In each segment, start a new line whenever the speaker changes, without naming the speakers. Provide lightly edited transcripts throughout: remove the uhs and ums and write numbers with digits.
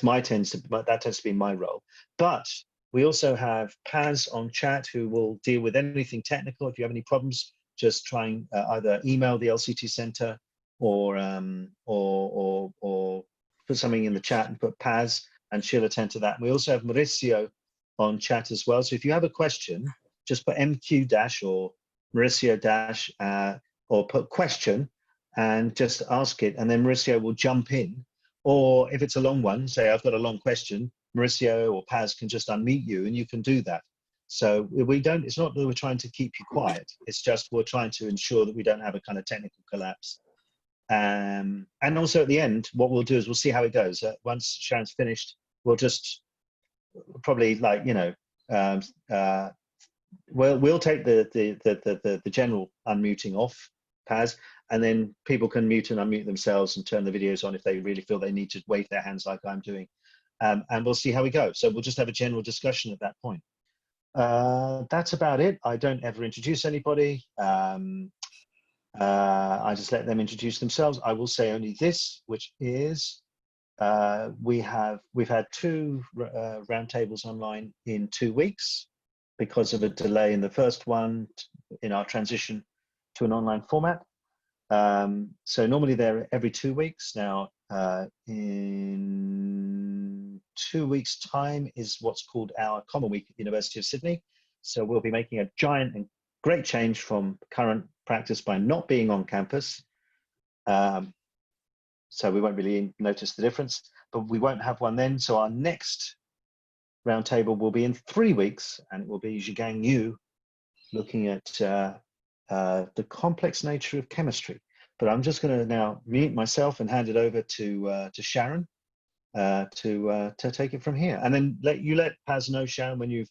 that tends to be my role. But we also have Paz on chat who will deal with anything technical. If you have any problems, just try and either email the LCT Centre or put something in the chat and put Paz, and she'll attend to that. And we also have Mauricio on chat as well. So if you have a question, just put MQ dash or Mauricio dash or put question and just ask it, and then Mauricio will jump in. Or if it's a long one, say I've got a long question, Mauricio or Paz can just unmute you and you can do that. So it's not that we're trying to keep you quiet, it's just we're trying to ensure that we don't have a kind of technical collapse. And also at the end, what we'll do is we'll see how it goes. Once Sharon's finished, we'll just probably we'll take the general unmuting off, Paz, and then people can mute and unmute themselves and turn the videos on if they really feel they need to wave their hands like I'm doing. And we'll see how we go. So we'll just have a general discussion at that point. That's about it. I don't ever introduce anybody. I just let them introduce themselves. I will say only this, which is we've had 2 roundtables online in 2 weeks because of a delay in the first one in our transition to an online format. So normally they're every 2 weeks. Now, in 2 weeks' time is what's called our Common Week at the University of Sydney. So we'll be making a giant and great change from current practice by not being on campus. So we won't really notice the difference, but we won't have one then. So our next roundtable will be in 3 weeks, and it will be Zhigang Yu looking at the complex nature of chemistry. But I'm just going to now mute myself and hand it over to Sharon to take it from here, and then let Paz know, Sharon, when you've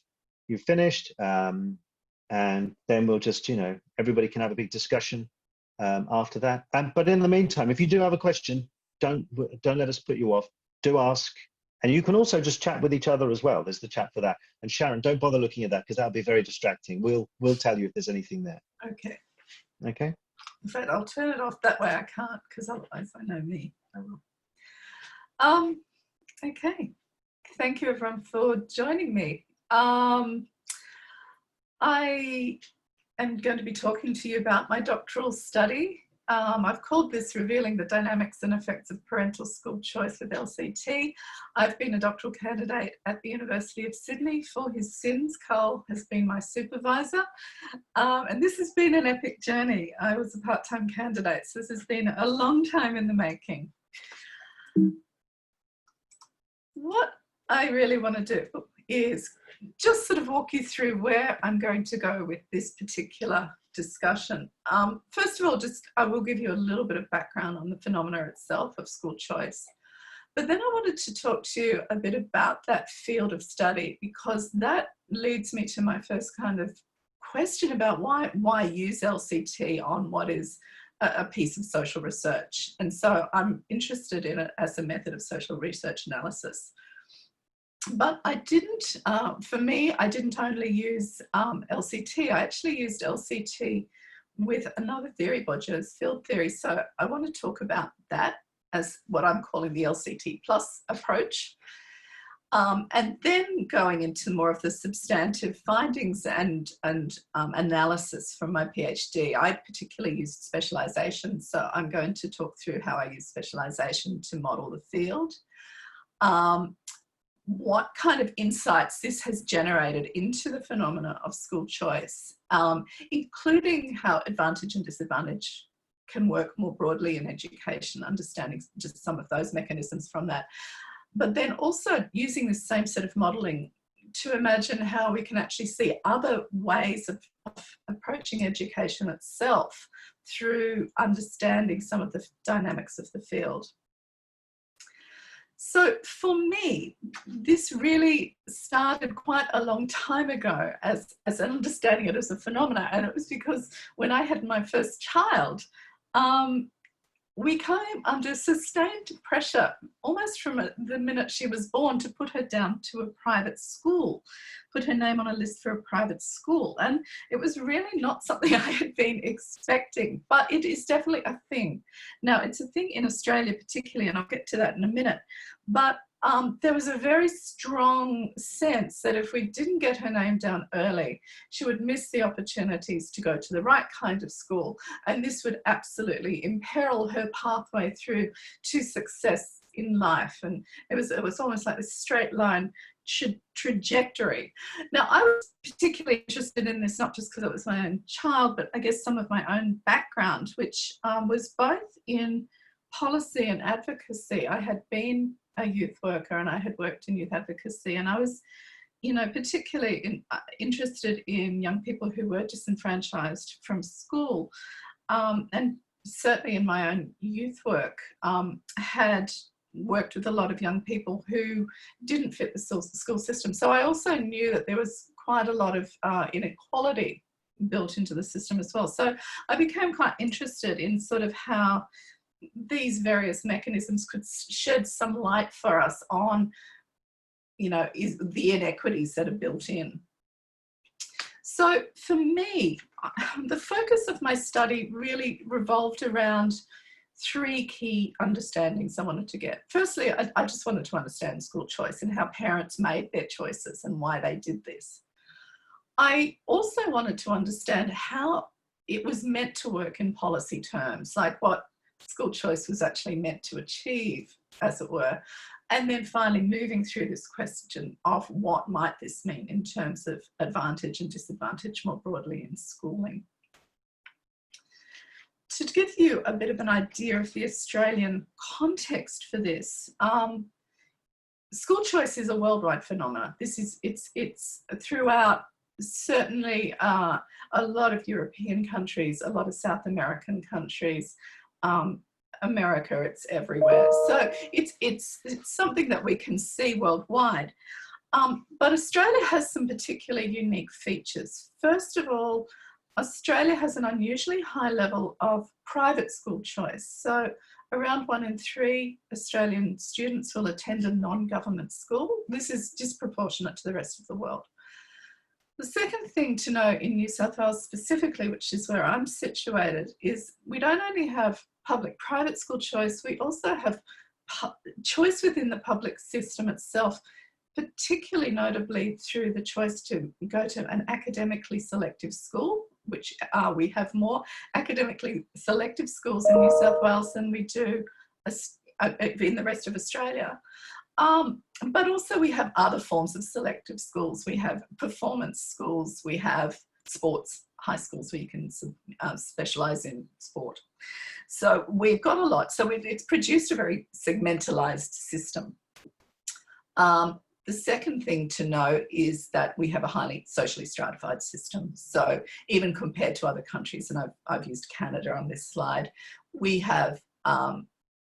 finished, and then we'll just everybody can have a big discussion after that. But in the meantime, if you do have a question, don't let us put you off. Do ask, and you can also just chat with each other as well. There's the chat for that. And Sharon, don't bother looking at that because that'll be very distracting. We'll tell you if there's anything there.
Okay.
Okay.
In fact, I'll turn it off that way. I can't, because otherwise I know me. I will. Okay. Thank you, everyone, for joining me. I am going to be talking to you about my doctoral study. I've called this Revealing the Dynamics and Effects of Parental School Choice with LCT. I've been a doctoral candidate at the University of Sydney for his sins. Carl has been my supervisor. And this has been an epic journey. I was a part-time candidate, so this has been a long time in the making. What I really want to do is just sort of walk you through where I'm going to go with this particular discussion. First of all, I will give you a little bit of background on the phenomena itself of school choice. But then I wanted to talk to you a bit about that field of study, because that leads me to my first kind of question about why use LCT on what is a piece of social research. And so I'm interested in it as a method of social research analysis. But I didn't, for me, I didn't only use LCT. I actually used LCT with another theory, Bourdieu's field theory. So I want to talk about that as what I'm calling the LCT plus approach. And then going into more of the substantive findings and analysis from my PhD. I particularly used specialisation. So I'm going to talk through how I use specialisation to model the field. What kind of insights this has generated into the phenomena of school choice, including how advantage and disadvantage can work more broadly in education, understanding just some of those mechanisms from that. But then also using this same set of modelling to imagine how we can actually see other ways of approaching education itself through understanding some of the dynamics of the field. So for me, this really started quite a long time ago as understanding it as a phenomenon. And it was because when I had my first child, we came under sustained pressure almost from the minute she was born to put her down to a private school, put her name on a list for a private school. And it was really not something I had been expecting, but it is definitely a thing. Now, it's a thing in Australia particularly, and I'll get to that in a minute, but there was a very strong sense that if we didn't get her name down early, she would miss the opportunities to go to the right kind of school. And this would absolutely imperil her pathway through to success in life. And it was almost like this straight line trajectory. Now, I was particularly interested in this, not just because it was my own child, but I guess some of my own background, which was both in policy and advocacy. I had been a youth worker and I had worked in youth advocacy, and I was, you know, particularly interested in young people who were disenfranchised from school, and certainly in my own youth work had worked with a lot of young people who didn't fit the school system. So I also knew that there was quite a lot of inequality built into the system as well. So I became quite interested in sort of how these various mechanisms could shed some light for us on, you know, is the inequities that are built in. So for me, the focus of my study really revolved around three key understandings I wanted to get. Firstly, I just wanted to understand school choice and how parents made their choices and why they did this. I also wanted to understand how it was meant to work in policy terms, like what school choice was actually meant to achieve, as it were. And then finally moving through this question of what might this mean in terms of advantage and disadvantage more broadly in schooling. To give you a bit of an idea of the Australian context for this, school choice is a worldwide phenomenon. It's throughout, certainly a lot of European countries, a lot of South American countries, America, it's everywhere. So it's something that we can see worldwide. But Australia has some particularly unique features. First of all, Australia has an unusually high level of private school choice. So around 1 in 3 Australian students will attend a non-government school. This is disproportionate to the rest of the world. The second thing to know in New South Wales specifically, which is where I'm situated, is we don't only have public-private school choice, we also have choice within the public system itself, particularly notably through the choice to go to an academically selective school, which we have more academically selective schools in New South Wales than we do in the rest of Australia. But also we have other forms of selective schools. We have performance schools, we have sports high schools where you can specialise in sport. So we've got a lot. So it's produced a very segmentalised system. The second thing to know is that we have a highly socially stratified system. So even compared to other countries, and I've used Canada on this slide, we have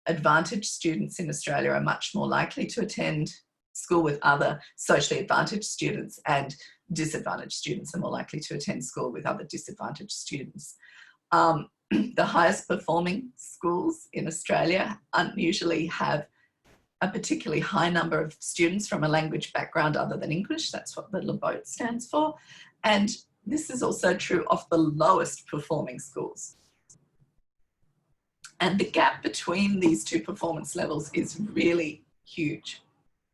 advantaged students in Australia are much more likely to attend school with other socially advantaged students, and disadvantaged students are more likely to attend school with other disadvantaged students. The highest performing schools in Australia unusually have a particularly high number of students from a language background other than English. That's what the LeBoat stands for. And this is also true of the lowest performing schools. And the gap between these two performance levels is really huge.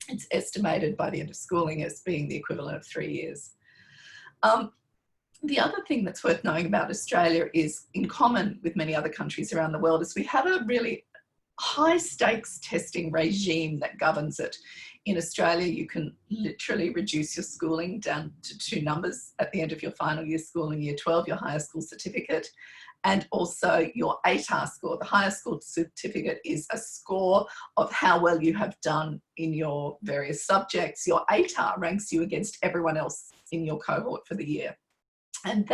It's estimated by the end of schooling as being the equivalent of 3 years. The other thing that's worth knowing about Australia is, in common with many other countries around the world, is we have a really high stakes testing regime that governs it. In Australia, you can literally reduce your schooling down to 2 numbers at the end of your final year school in year 12, your higher school certificate, and also your ATAR score. The higher school certificate is a score of how well you have done in your various subjects. Your ATAR ranks you against everyone else in your cohort for the year. And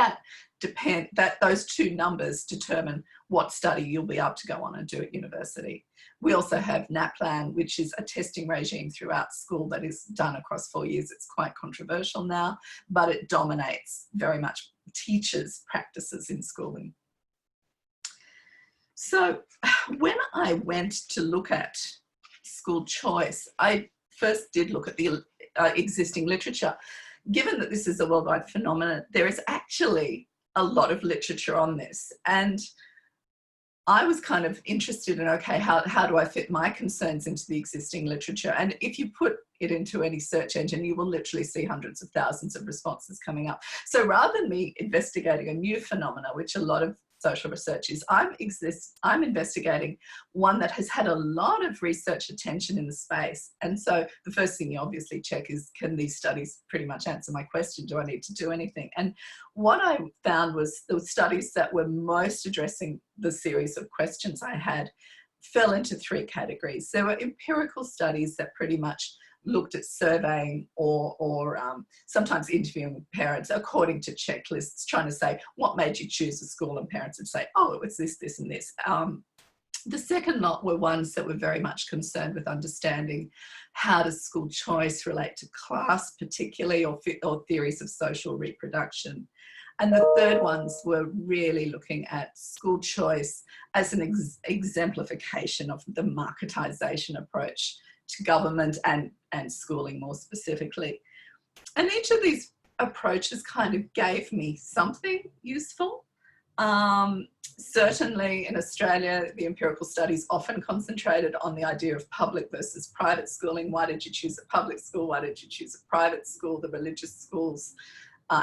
those 2 numbers determine what study you'll be able to go on and do at university. We also have NAPLAN, which is a testing regime throughout school that is done across 4 years. It's quite controversial now, but it dominates very much teachers' practices in schooling. So when I went to look at school choice, I first did look at the existing literature. Given that this is a worldwide phenomenon, there is actually a lot of literature on this. And I was kind of interested in, okay, how do I fit my concerns into the existing literature? And if you put it into any search engine, you will literally see hundreds of thousands of responses coming up. So rather than me investigating a new phenomena, which a lot of social research is, I'm investigating one that has had a lot of research attention in the space. And so the first thing you obviously check is, can these studies pretty much answer my question? Do I need to do anything? And what I found was the studies that were most addressing the series of questions I had fell into three categories. There were empirical studies that pretty much looked at surveying or sometimes interviewing parents according to checklists, trying to say, what made you choose a school? And parents would say, oh, it was this, this, and this. The second lot were ones that were very much concerned with understanding how does school choice relate to class particularly, or theories of social reproduction. And the third ones were really looking at school choice as an exemplification of the marketization approach to government and schooling more specifically. And each of these approaches kind of gave me something useful. Certainly in Australia, the empirical studies often concentrated on the idea of public versus private schooling. Why did you choose a public school? Why did you choose a private school? The religious schools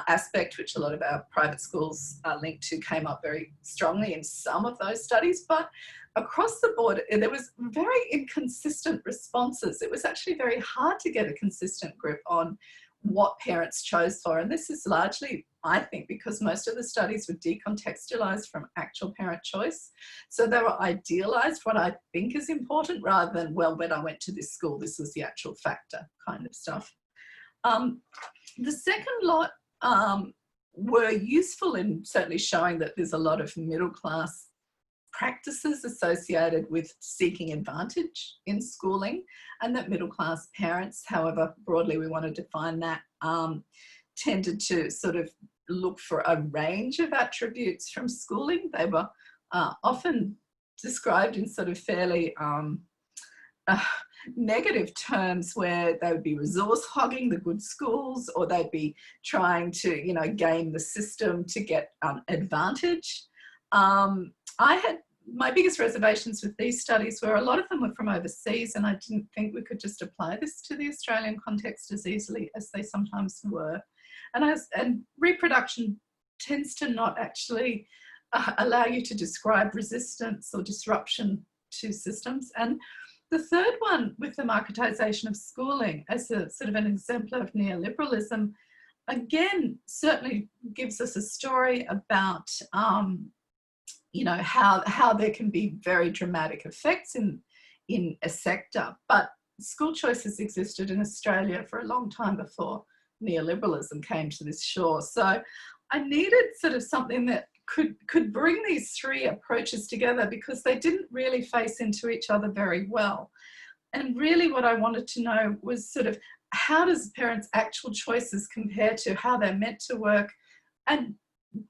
aspect, which a lot of our private schools are linked to, came up very strongly in some of those studies, but across the board, there was very inconsistent responses. It was actually very hard to get a consistent grip on what parents chose for. And this is largely, I think, because most of the studies were decontextualized from actual parent choice. So they were idealized, what I think is important, rather than, well, when I went to this school, this was the actual factor kind of stuff. The second lot were useful in certainly showing that there's a lot of middle class practices associated with seeking advantage in schooling, and that middle class parents, however broadly we want to define that, tended to sort of look for a range of attributes from schooling. They were often described in sort of fairly negative terms, where they would be resource hogging the good schools, or they'd be trying to, you know, game the system to get advantage. I had my biggest reservations with these studies were a lot of them were from overseas, and I didn't think we could just apply this to the Australian context as easily as they sometimes were. And reproduction tends to not actually allow you to describe resistance or disruption to systems. And the third one, with the marketization of schooling as a sort of an exemplar of neoliberalism, again, certainly gives us a story about, you know, how there can be very dramatic effects in a sector. But school choice has existed in Australia for a long time before neoliberalism came to this shore. So I needed sort of something that could bring these three approaches together, because they didn't really face into each other very well. And really what I wanted to know was sort of, how does parents' actual choices compare to how they're meant to work, and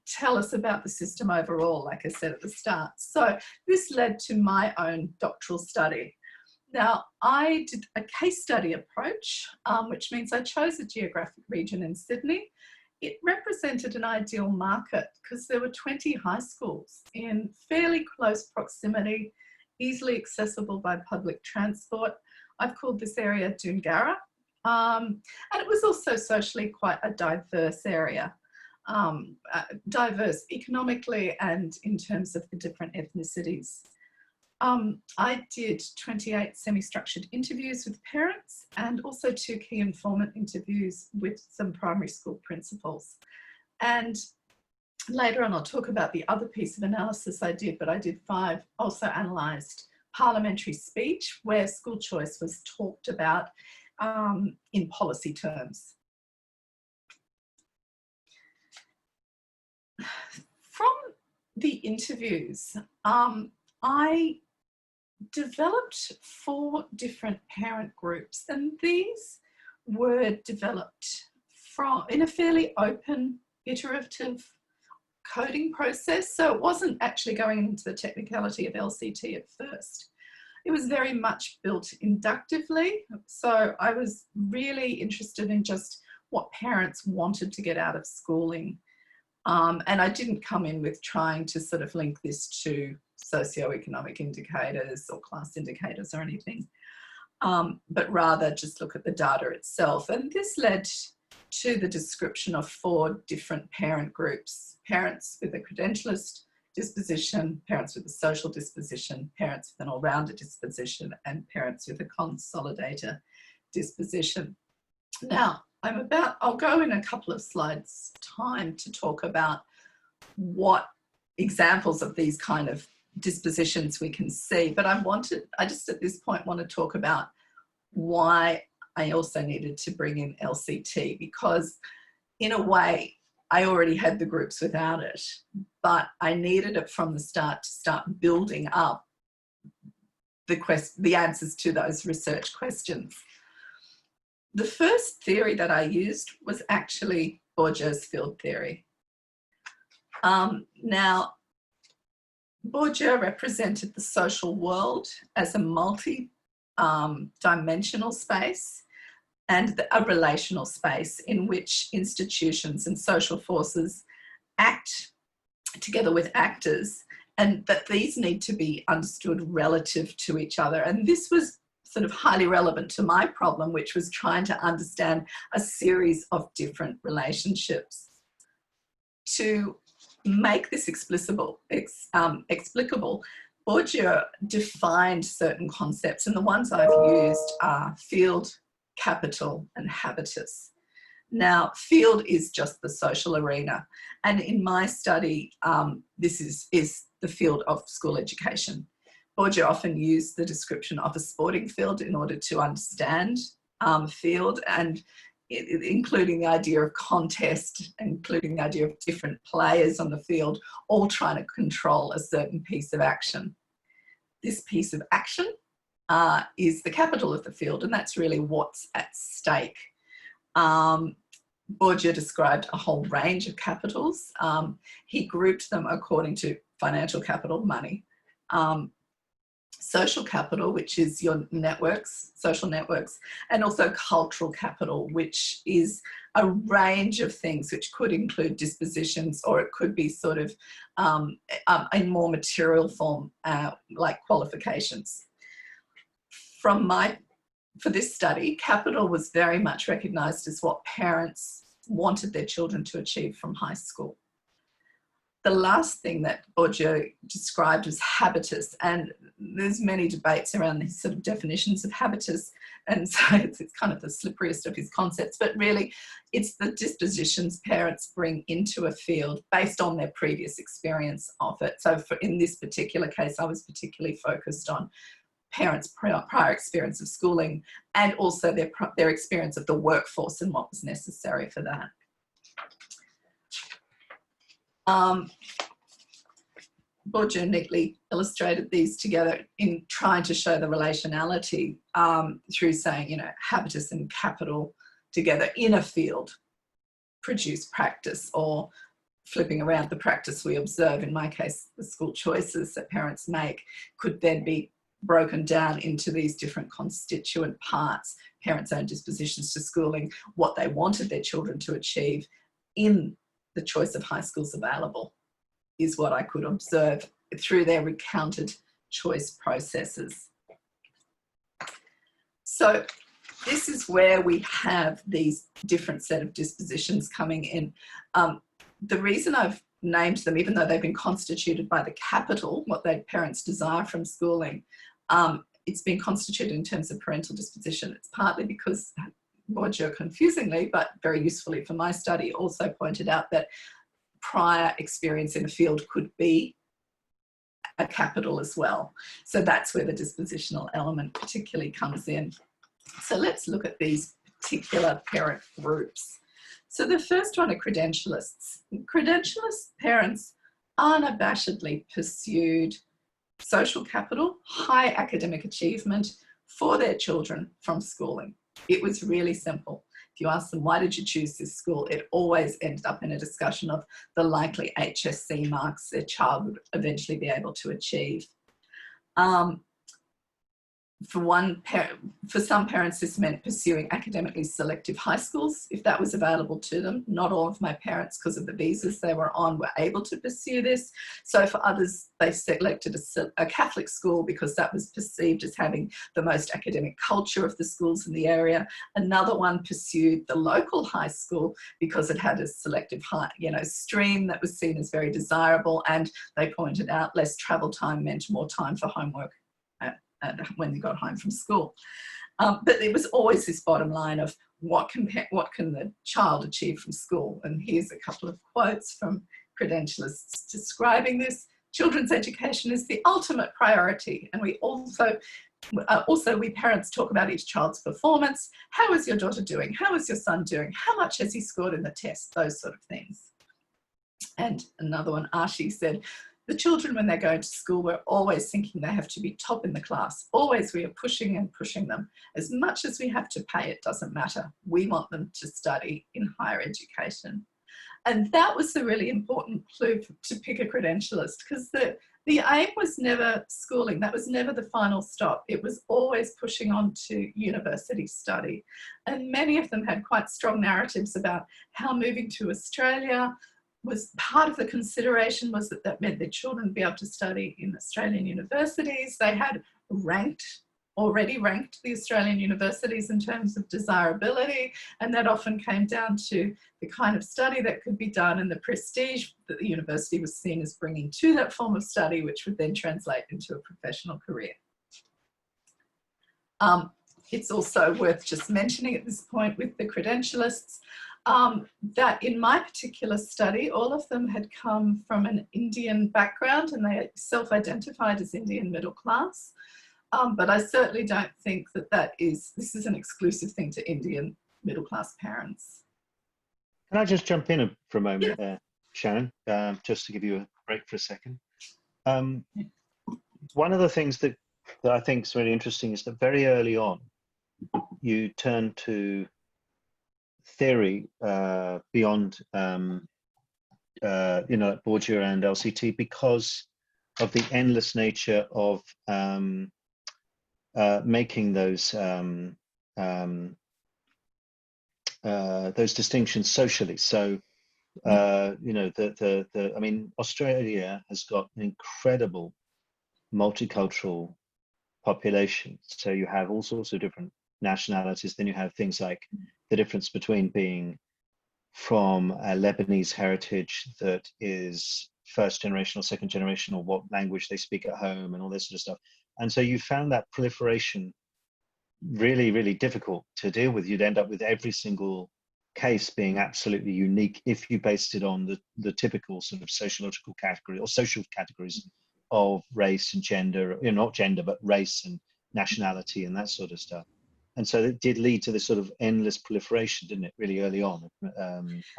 tell us about the system overall, like I said at the start. So this led to my own doctoral study. Now, I did a case study approach, which means I chose a geographic region in Sydney. It represented an ideal market because there were 20 high schools in fairly close proximity, easily accessible by public transport. I've called this area Doongara. And it was also socially quite a diverse area, diverse economically and in terms of the different ethnicities. I did 28 semi-structured interviews with parents, and also 2 key informant interviews with some primary school principals. And later on, I'll talk about the other piece of analysis I did, but I did 5, also analysed parliamentary speech, where school choice was talked about in policy terms. From the interviews, I developed 4 different parent groups, and these were developed in a fairly open, iterative coding process. So it wasn't actually going into the technicality of LCT at first. It was very much built inductively. So I was really interested in just what parents wanted to get out of schooling. And I didn't come in with trying to sort of link this to socioeconomic indicators or class indicators or anything, but rather just look at the data itself. And this led to the description of 4 different parent groups: parents with a credentialist disposition, parents with a social disposition, parents with an all-rounder disposition, and parents with a consolidator disposition. Now, I'll go in a couple of slides' time to talk about what examples of these kind of dispositions we can see, but I just at this point want to talk about why I also needed to bring in LCT, because in a way I already had the groups without it, but I needed it from the start to start building up the answers to those research questions. The first theory that I used was actually Bourdieu's field theory. Now, Bourdieu represented the social world as a multi-dimensional space and a relational space in which institutions and social forces act together with actors, and that these need to be understood relative to each other. And this was sort of highly relevant to my problem, which was trying to understand a series of different relationships. To make this explicable, Bourdieu defined certain concepts, and the ones I've used are field, capital, and habitus. Now, field is just the social arena, and in my study, this is the field of school education. Bourdieu often used the description of a sporting field in order to understand field, and including the idea of contest, including the idea of different players on the field, all trying to control a certain piece of action. This piece of action is the capital of the field, and that's really what's at stake. Bourdieu described a whole range of capitals. He grouped them according to financial capital, money, social capital, which is your networks, social networks, and also cultural capital, which is a range of things, which could include dispositions, or it could be sort of a more material form, like qualifications. For this study, capital was very much recognised as what parents wanted their children to achieve from high school. The last thing that Bourdieu described was habitus, and there's many debates around these sort of definitions of habitus, and so it's kind of the slipperiest of his concepts, but really it's the dispositions parents bring into a field based on their previous experience of it. So in this particular case, I was particularly focused on parents' prior experience of schooling, and also their experience of the workforce and what was necessary for that. Bourdieu neatly illustrated these together in trying to show the relationality through saying, habitus and capital together in a field produce practice, or flipping around, the practice we observe, in my case, the school choices that parents make, could then be broken down into these different constituent parts: parents' own dispositions to schooling, what they wanted their children to achieve in the choice of high schools available, is what I could observe through their recounted choice processes. So this is where we have these different set of dispositions coming in. The reason I've named them, even though they've been constituted by the capital, what their parents desire from schooling, it's been constituted in terms of parental disposition. It's partly because Bourdieu, confusingly, but very usefully for my study, also pointed out that prior experience in the field could be a capital as well. So that's where the dispositional element particularly comes in. So let's look at these particular parent groups. So the first one are credentialists. Credentialist parents unabashedly pursued social capital, high academic achievement for their children from schooling. It was really simple. If you ask them, why did you choose this school? It always ended up in a discussion of the likely HSC marks their child would eventually be able to achieve. for some parents, this meant pursuing academically selective high schools, if that was available to them. Not all of my parents, because of the visas they were on, were able to pursue this. So for others, they selected a Catholic school because that was perceived as having the most academic culture of the schools in the area. Another one pursued the local high school because it had a selective stream that was seen as very desirable, and they pointed out less travel time meant more time for homework when they got home from school. But it was always this bottom line of what can the child achieve from school? And here's a couple of quotes from credentialists describing this. Children's education is the ultimate priority. And we also we parents talk about each child's performance. How is your daughter doing? How is your son doing? How much has he scored in the test? Those sort of things. And another one, Archie said, the children, when they're going to school, we're always thinking they have to be top in the class. Always we are pushing and pushing them. As much as we have to pay, it doesn't matter. We want them to study in higher education. And that was the really important clue to pick a credentialist, because the aim was never schooling. That was never the final stop. It was always pushing on to university study. And many of them had quite strong narratives about how moving to Australia was part of the consideration, was that meant their children would be able to study in Australian universities. They had already ranked the Australian universities in terms of desirability, and that often came down to the kind of study that could be done and the prestige that the university was seen as bringing to that form of study, which would then translate into a professional career. It's also worth just mentioning at this point with the credentialists that in my particular study, all of them had come from an Indian background, and they self-identified as Indian middle class. But I certainly don't think this is an exclusive thing to Indian middle class parents.
Can I just jump in for a moment there, Sharon, just to give you a break for a second? One of the things that I think is really interesting is that very early on, you turn to theory beyond Bourdieu and LCT because of the endless nature of making those distinctions socially. So I mean, Australia has got an incredible multicultural population. So you have all sorts of different nationalities. Then you have things like the difference between being from a Lebanese heritage that is first generation or second generation, or what language they speak at home, and all this sort of stuff. And so you found that proliferation really, really difficult to deal with. You'd end up with every single case being absolutely unique if you based it on the typical sort of sociological category or social categories of race and gender, not gender, but race and nationality and that sort of stuff. And so it did lead to this sort of endless proliferation, didn't it, really early on,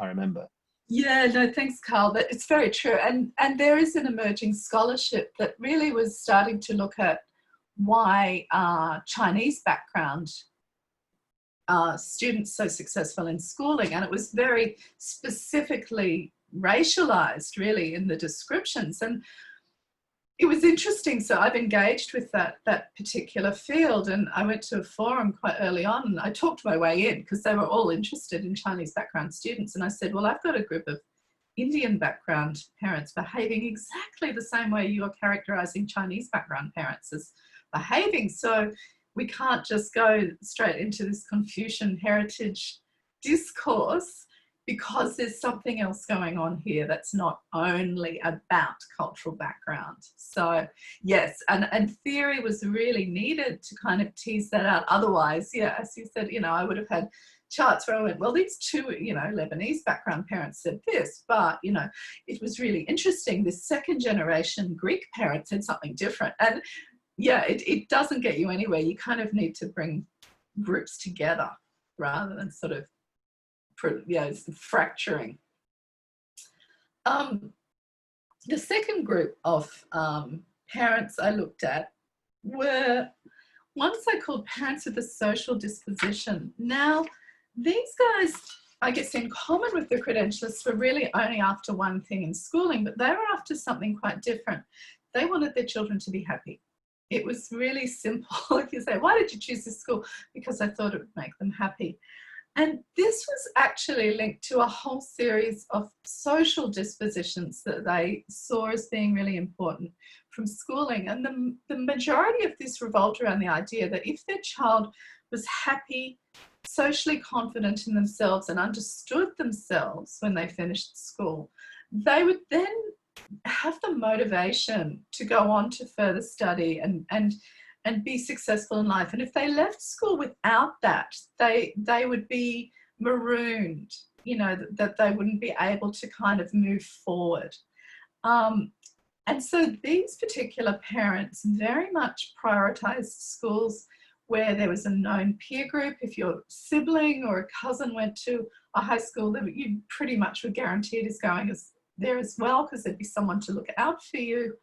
I remember. Yeah,
no, thanks, Carl. But it's very true. And there is an emerging scholarship that really was starting to look at why Chinese background students so successful in schooling. And it was very specifically racialized, really, in the descriptions. And it was interesting. So I've engaged with that particular field, and I went to a forum quite early on, and I talked my way in because they were all interested in Chinese background students. And I said, well, I've got a group of Indian background parents behaving exactly the same way you're characterizing Chinese background parents as behaving. So we can't just go straight into this Confucian heritage discourse, because there's something else going on here that's not only about cultural background. So yes, and theory was really needed to kind of tease that out. Otherwise, yeah, as you said, I would have had charts where I went, well, these two, Lebanese background parents said this, but, it was really interesting. This second generation Greek parent said something different. And yeah, it doesn't get you anywhere. You kind of need to bring groups together rather than sort of, it's fracturing. The second group of parents I looked at were ones I called parents with a social disposition. Now, these guys, I guess in common with the credentialists, were really only after one thing in schooling, but they were after something quite different. They wanted their children to be happy it was really simple. If you say, why did you choose this school? Because I thought it would make them happy. And this was actually linked to a whole series of social dispositions that they saw as being really important from schooling. And the majority of this revolved around the idea that if their child was happy, socially confident in themselves and understood themselves when they finished school, they would then have the motivation to go on to further study and be successful in life. And if they left school without that, they would be marooned, you know, that they wouldn't be able to kind of move forward. And so these particular parents very much prioritized schools where there was a known peer group. If your sibling or a cousin went to a high school, that you pretty much were guaranteed is going there as well, because there'd be someone to look out for you.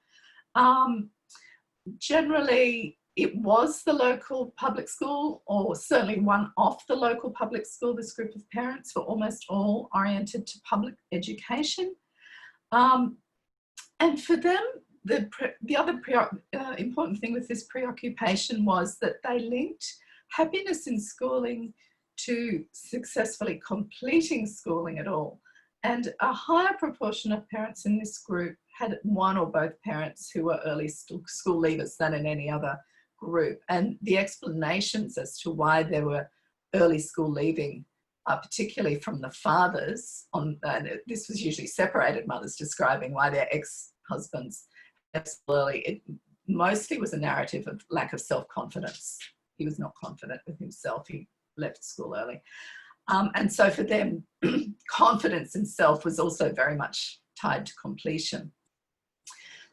Generally, it was the local public school, or certainly one off the local public school. This group of parents were almost all oriented to public education. And for them, the other important thing with this preoccupation was that they linked happiness in schooling to successfully completing schooling at all. And a higher proportion of parents in this group had one or both parents who were early school leavers than in any other group. And the explanations as to why there were early school leaving, particularly from the fathers, this was usually separated mothers describing why their ex-husbands left school early. It mostly was a narrative of lack of self-confidence. He was not confident with himself. He left school early. And so for them, confidence in self was also very much tied to completion.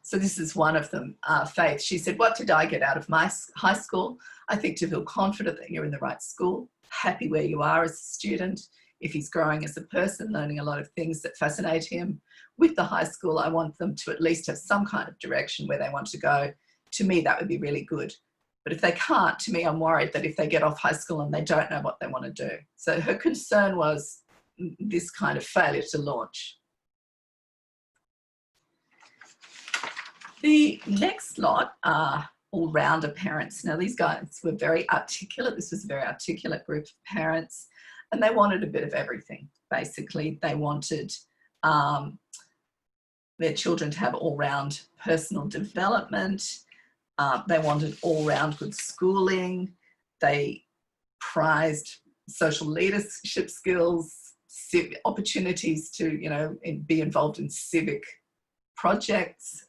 So this is one of them, Faith. She said, what did I get out of my high school? I think to feel confident that you're in the right school, happy where you are as a student. If he's growing as a person, learning a lot of things that fascinate him. With the high school, I want them to at least have some kind of direction where they want to go. To me, that would be really good. But if they can't, to me, I'm worried that if they get off high school and they don't know what they want to do. So her concern was this kind of failure to launch. The next lot are all-rounder parents. Now, these guys were very articulate. This was a very articulate group of parents, and they wanted a bit of everything, basically. They wanted their children to have all-round personal development. They wanted all-round good schooling. They prized social leadership skills, opportunities to, you know, be involved in civic projects.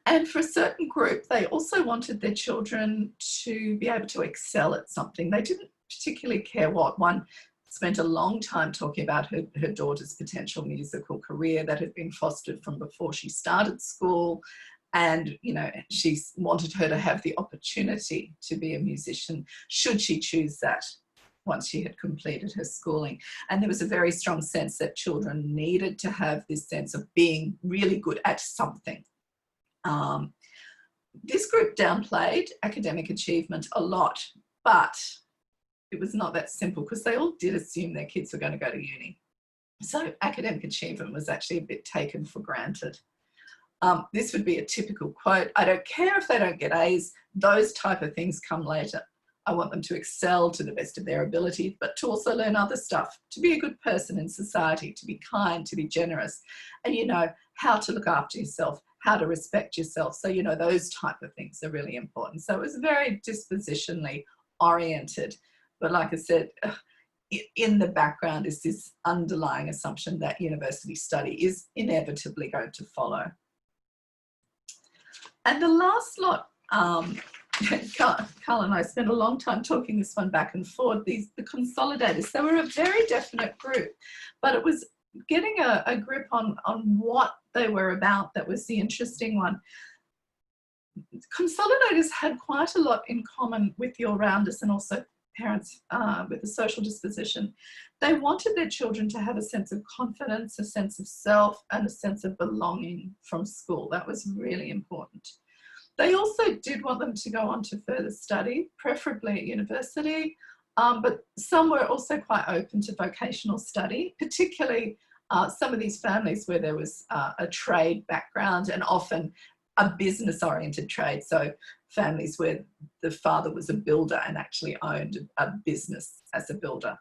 And for a certain group, they also wanted their children to be able to excel at something. They didn't particularly care what. One spent a long time talking about her daughter's potential musical career that had been fostered from before she started school. And, you know, she wanted her to have the opportunity to be a musician, should she choose that, once she had completed her schooling. And there was a very strong sense that children needed to have this sense of being really good at something. This group downplayed academic achievement a lot, but it was not that simple, because they all did assume their kids were going to go to uni. So academic achievement was actually a bit taken for granted. This would be a typical quote. I don't care if they don't get A's. Those type of things come later. I want them to excel to the best of their ability, but to also learn other stuff, to be a good person in society, to be kind, to be generous, and, you know, how to look after yourself, how to respect yourself. So, you know, those type of things are really important. So it was very dispositionally oriented. But like I said, in the background is this underlying assumption that university study is inevitably going to follow. And the last lot, Carl and I spent a long time talking this one back and forth, the consolidators. They were a very definite group, but it was getting a grip on what they were about that was the interesting one. Consolidators had quite a lot in common with the all-rounders and also parents with a social disposition. They wanted their children to have a sense of confidence, a sense of self, and a sense of belonging from school. That was really important. They also did want them to go on to further study, preferably at university, but some were also quite open to vocational study, particularly some of these families where there was a trade background, and often a business-oriented trade. So families where the father was a builder and actually owned a business as a builder.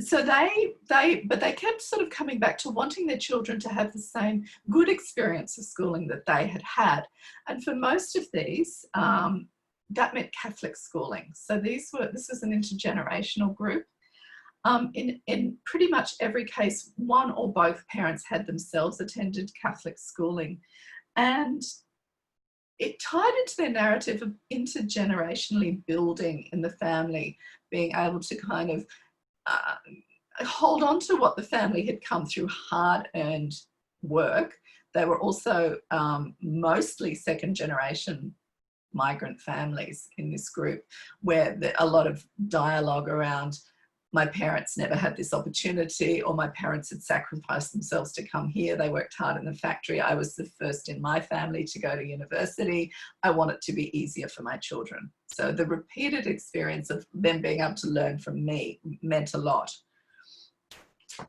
So but they kept sort of coming back to wanting their children to have the same good experience of schooling that they had had. And for most of these, that meant Catholic schooling. So this was an intergenerational group. In pretty much every case, one or both parents had themselves attended Catholic schooling. And it tied into their narrative of intergenerationally building in the family, being able to kind of hold on to what the family had come through hard-earned work. They were also mostly second-generation migrant families in this group, where a lot of dialogue around my parents never had this opportunity, or my parents had sacrificed themselves to come here. They worked hard in the factory. I was the first in my family to go to university. I want it to be easier for my children. So the repeated experience of them being able to learn from me meant a lot.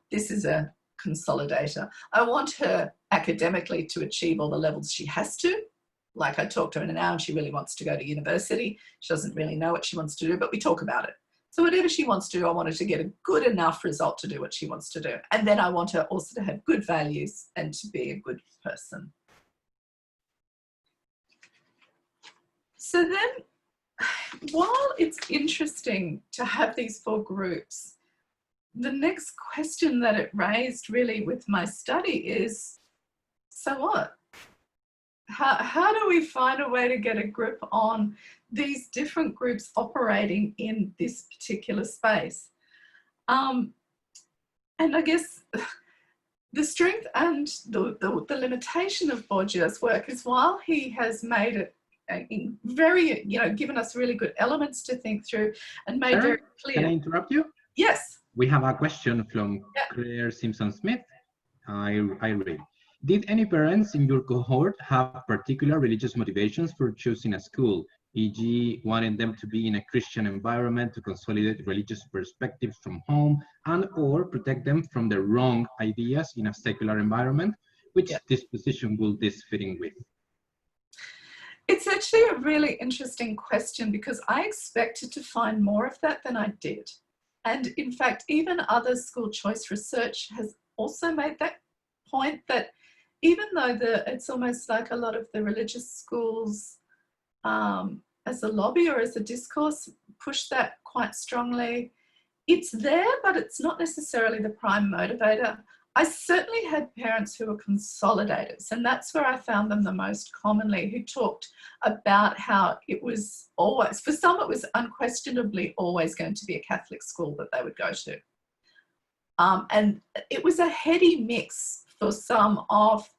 This is a consolidator. I want her academically to achieve all the levels she has to. Like, I talk to her now and she really wants to go to university. She doesn't really know what she wants to do, but we talk about it. So whatever she wants to do, I want her to get a good enough result to do what she wants to do. And then I want her also to have good values and to be a good person. So then, while it's interesting to have these four groups, the next question that it raised really with my study is, so what? How do we find a way to get a grip on these different groups operating in this particular space? And I guess the strength and the limitation of Bourdieu's work is, while he has made it very, given us really good elements to think through and made very clear.
Can I interrupt you?
Yes.
We have a question from Claire Simpson-Smith. I read. Did any parents in your cohort have particular religious motivations for choosing a school, e.g. wanting them to be in a Christian environment to consolidate religious perspectives from home and or protect them from the wrong ideas in a secular environment? Which disposition will this fit in with?
It's actually a really interesting question, because I expected to find more of that than I did. And in fact, even other school choice research has also made that point, that even though it's almost like a lot of the religious schools as a lobby or as a discourse push that quite strongly, it's there, but it's not necessarily the prime motivator. I certainly had parents who were consolidators, and that's where I found them the most commonly, who talked about how it was always, for some it was unquestionably always going to be a Catholic school that they would go to. And it was a heady mix for some of,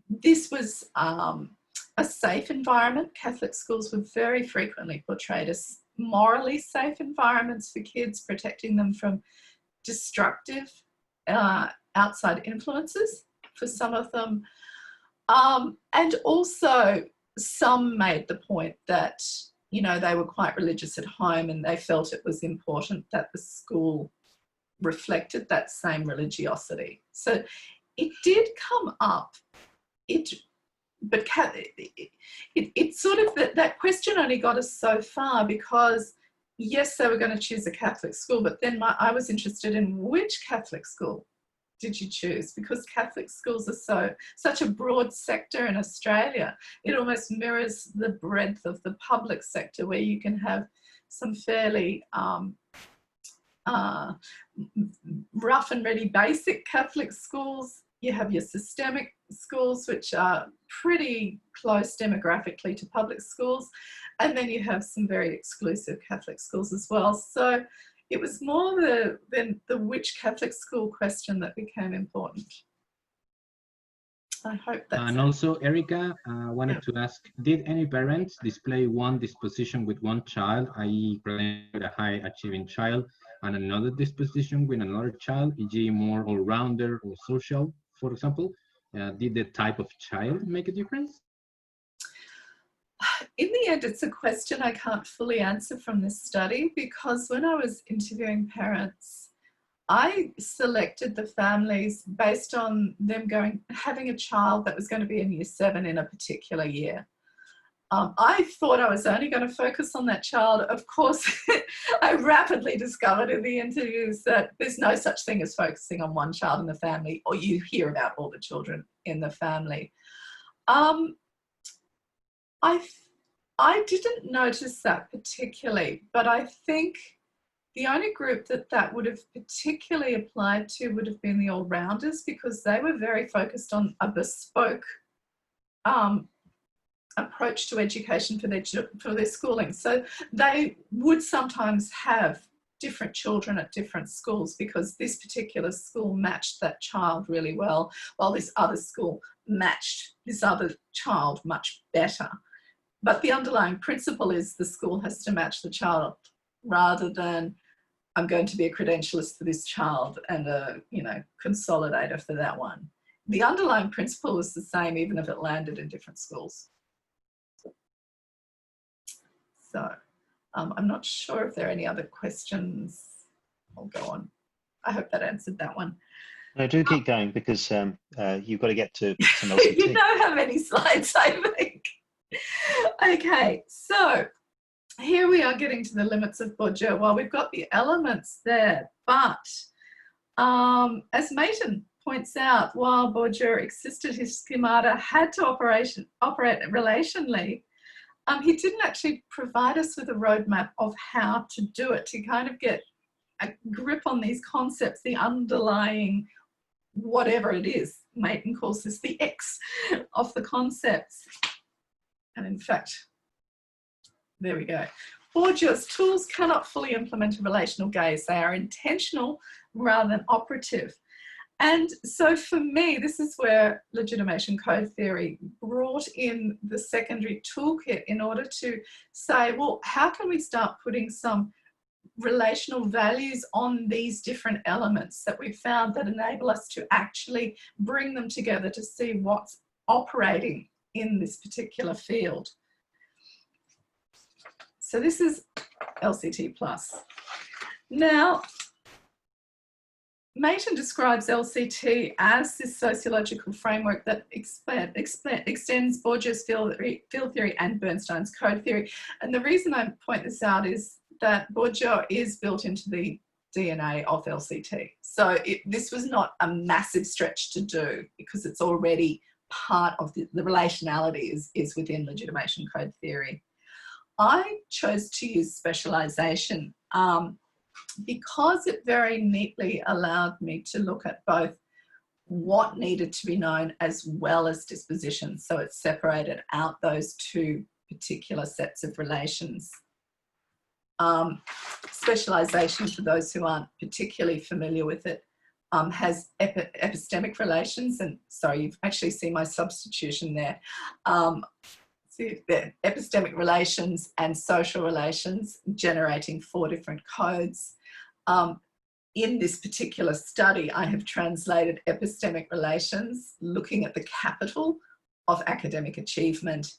this was a safe environment. Catholic schools were very frequently portrayed as morally safe environments for kids, protecting them from destructive outside influences for some of them. And also some made the point that, they were quite religious at home and they felt it was important that the school reflected that same religiosity. So it did come up. But it sort of, that question only got us so far, because yes, they were going to choose a Catholic school, but then I was interested in which Catholic school did you choose, because Catholic schools are such a broad sector in Australia. It almost mirrors the breadth of the public sector, where you can have some fairly rough and ready basic Catholic schools. You have your systemic schools, which are pretty close demographically to public schools. And then you have some very exclusive Catholic schools as well. So it was more the which Catholic school question that became important. I hope that's
And also, Erica wanted to ask, did any parents display one disposition with one child, i.e. with a high achieving child, and another disposition with another child, e.g. more all-rounder or social, for example? Did the type of child make a difference?
In the end, it's a question I can't fully answer from this study, because when I was interviewing parents, I selected the families based on them having a child that was going to be in year 7 in a particular year. I thought I was only going to focus on that child. Of course, I rapidly discovered in the interviews that there's no such thing as focusing on one child in the family, or you hear about all the children in the family. I didn't notice that particularly, but I think the only group that would have particularly applied to would have been the all-rounders, because they were very focused on a bespoke approach to education for their schooling. So they would sometimes have different children at different schools because this particular school matched that child really well, while this other school matched this other child much better. But the underlying principle is the school has to match the child, rather than I'm going to be a credentialist for this child and a consolidator for that one. The underlying principle is the same, even if it landed in different schools. So I'm not sure if there are any other questions. I'll go on. I hope that answered that one.
No, do keep going, because you've got to get to some LCT.
You know how many slides I make. Okay, so here we are getting to the limits of Bourdieu. Well, we've got the elements there, but as Maton points out, while Bourdieu existed, his schemata had to operate relationally. He didn't actually provide us with a roadmap of how to do it, to kind of get a grip on these concepts, the underlying whatever it is. Maton calls this the X of the concepts. And in fact, there we go. Bourdieu's tools cannot fully implement a relational gaze. They are intentional rather than operative. And so for me, this is where legitimation code theory brought in the secondary toolkit in order to say, well, how can we start putting some relational values on these different elements that we've found that enable us to actually bring them together to see what's operating in this particular field. So this is LCT+. Now, Maton describes LCT as this sociological framework that extends Bourdieu's field theory and Bernstein's code theory. And the reason I point this out is that Bourdieu is built into the DNA of LCT. So this was not a massive stretch to do, because it's already part of the relationality is within legitimation code theory. I chose to use specialisation because it very neatly allowed me to look at both what needed to be known as well as disposition. So it separated out those two particular sets of relations. Specialisation, for those who aren't particularly familiar with it, has epistemic relations, and sorry, you've actually seen my substitution there. The epistemic relations and social relations, generating 4 different codes. In this particular study, I have translated epistemic relations, looking at the capital of academic achievement.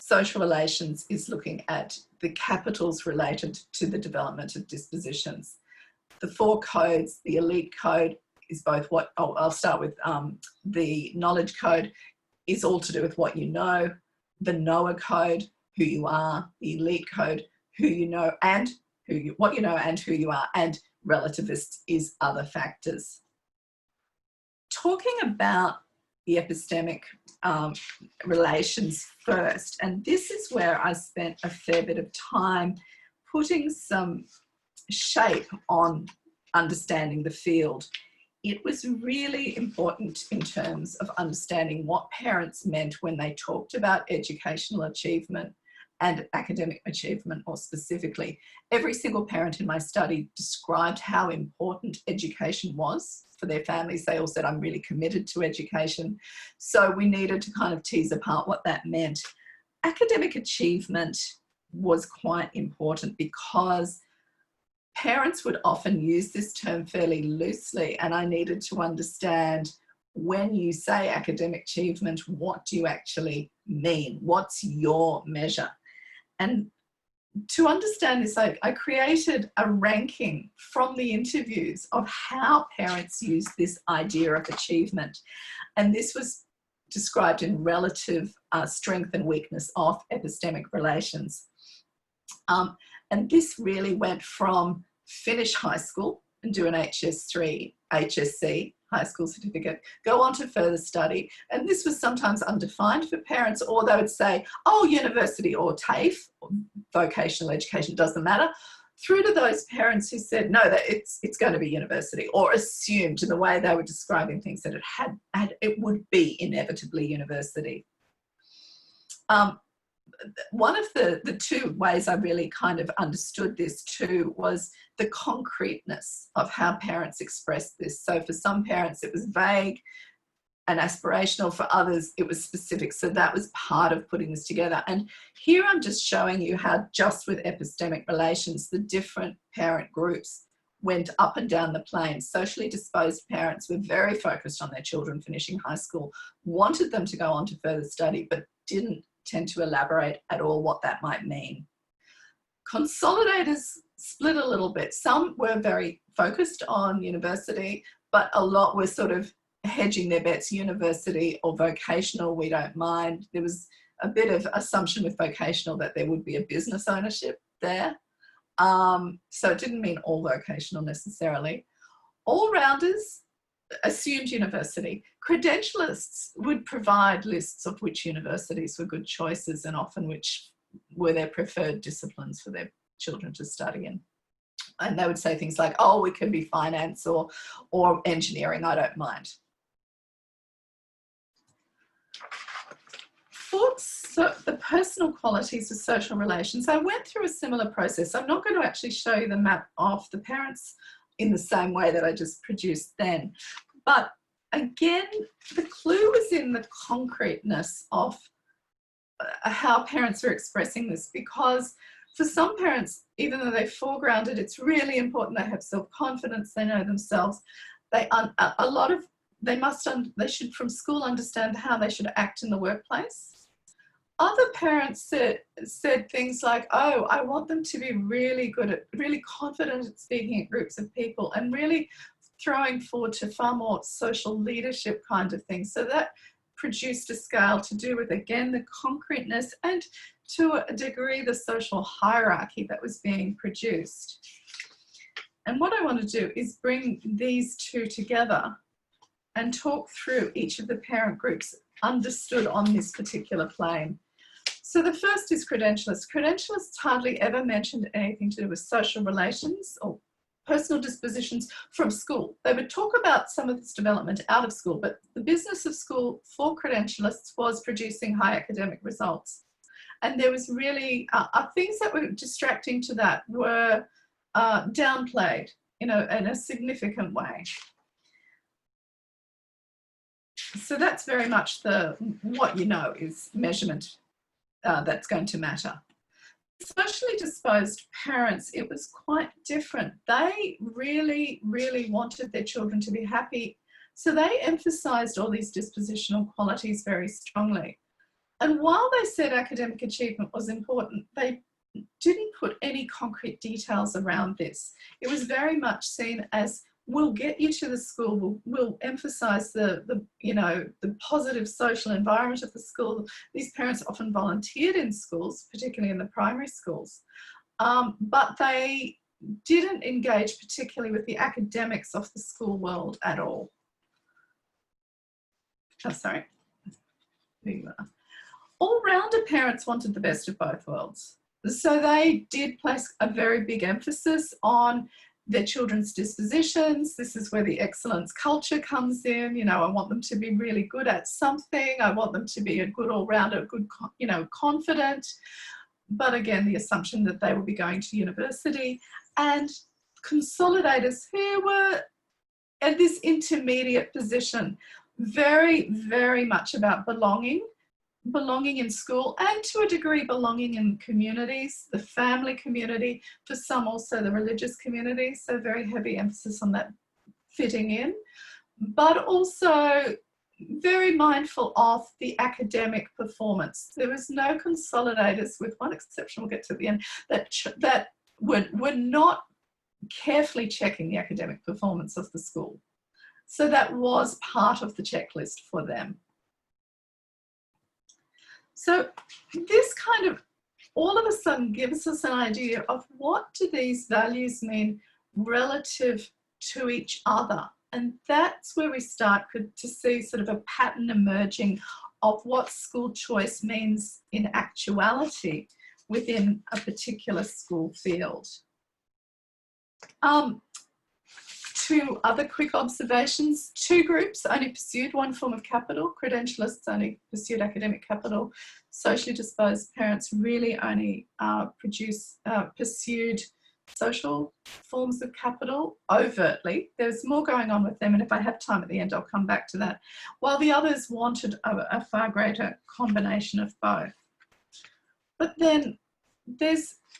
Social relations is looking at the capitals related to the development of dispositions. The 4 codes, the elite code is both what, I'll start with the knowledge code, is all to do with what you know. The knower code, who you are. The elite code, who you know and what you know and who you are. And relativist is other factors. Talking about the epistemic relations first, and this is where I spent a fair bit of time putting some shape on understanding the field. It was really important in terms of understanding what parents meant when they talked about educational achievement and academic achievement more specifically. Every single parent in my study described how important education was for their families. They all said, I'm really committed to education. So we needed to kind of tease apart what that meant. Academic achievement was quite important because parents would often use this term fairly loosely, and I needed to understand, when you say academic achievement, what do you actually mean? What's your measure? And to understand this, I created a ranking from the interviews of how parents use this idea of achievement. And this was described in relative strength and weakness of epistemic relations. And this really went from finish high school and do an HSC high school certificate, go on to further study. And this was sometimes undefined for parents, or they would say, oh, university or TAFE, vocational education, doesn't matter, through to those parents who said, no, that it's going to be university, or assumed in the way they were describing things that it would be inevitably university. One of the two ways I really kind of understood this too was the concreteness of how parents expressed this. So for some parents it was vague and aspirational, for others it was specific. So that was part of putting this together. And here I'm just showing you how just with epistemic relations, the different parent groups went up and down the plane. Socially disposed parents were very focused on their children finishing high school, wanted them to go on to further study, but didn't tend to elaborate at all what that might mean. Consolidators split a little bit. Some were very focused on university, but a lot were sort of hedging their bets, university or vocational, we don't mind. There was a bit of assumption with vocational that there would be a business ownership there. So it didn't mean all vocational necessarily. All-rounders assumed university. Credentialists would provide lists of which universities were good choices and often which were their preferred disciplines for their children to study in. And they would say things like, oh, we can be finance or engineering, I don't mind. So the personal qualities of social relations, I went through a similar process. I'm not going to actually show you the map of the parents in the same way that I just produced then. But again, the clue was in the concreteness of how parents are expressing this, because for some parents, even though they foregrounded, it's really important they have self-confidence, they know themselves, they should from school understand how they should act in the workplace. Other parents said things like, oh, I want them to be really confident at speaking at groups of people and really throwing forward to far more social leadership kind of things. So that produced a scale to do with, again, the concreteness and to a degree the social hierarchy that was being produced. And what I want to do is bring these two together and talk through each of the parent groups understood on this particular plane. So the first is credentialists. Credentialists hardly ever mentioned anything to do with social relations or personal dispositions from school. They would talk about some of this development out of school, but the business of school for credentialists was producing high academic results. And there was really, things that were distracting to that were downplayed, in a significant way. So that's very much what you know is measurement that's going to matter. Socially disposed parents, it was quite different. They really, really wanted their children to be happy. So they emphasised all these dispositional qualities very strongly. And while they said academic achievement was important, they didn't put any concrete details around this. It was very much seen as, we'll get you to the school, we'll emphasise the positive social environment of the school. These parents often volunteered in schools, particularly in the primary schools, but they didn't engage particularly with the academics of the school world at all. Oh, sorry. There you are. All-rounder parents wanted the best of both worlds. So they did place a very big emphasis on their children's dispositions. This is where the excellence culture comes in. I want them to be really good at something. I want them to be a good all-rounder, good, confident. But again, the assumption that they will be going to university. And consolidators who were at this intermediate position, very, very much about belonging in school and to a degree belonging in communities, the family community, for some also the religious community, so very heavy emphasis on that fitting in, but also very mindful of the academic performance. There was no consolidators, with one exception we'll get to at the end, that were not carefully checking the academic performance of the school. So that was part of the checklist for them. So this kind of all of a sudden gives us an idea of what do these values mean relative to each other. And that's where we start to see sort of a pattern emerging of what school choice means in actuality within a particular school field. Two other quick observations. Two groups only pursued one form of capital. Credentialists only pursued academic capital. Socially disposed parents really only pursued social forms of capital overtly. There's more going on with them, and if I have time at the end, I'll come back to that. While the others wanted a far greater combination of both. But then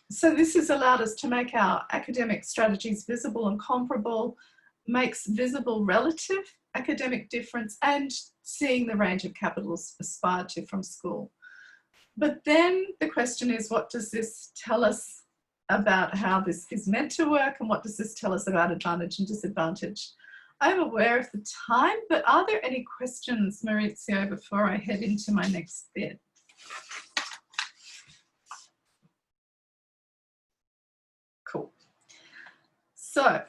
so this has allowed us to make our academic strategies visible and comparable, makes visible relative academic difference, and seeing the range of capitals aspired to from school. But then the question is, what does this tell us about how this is meant to work, and what does this tell us about advantage and disadvantage? I'm aware of the time, but are there any questions, Maurizio, before I head into my next bit? Cool. So,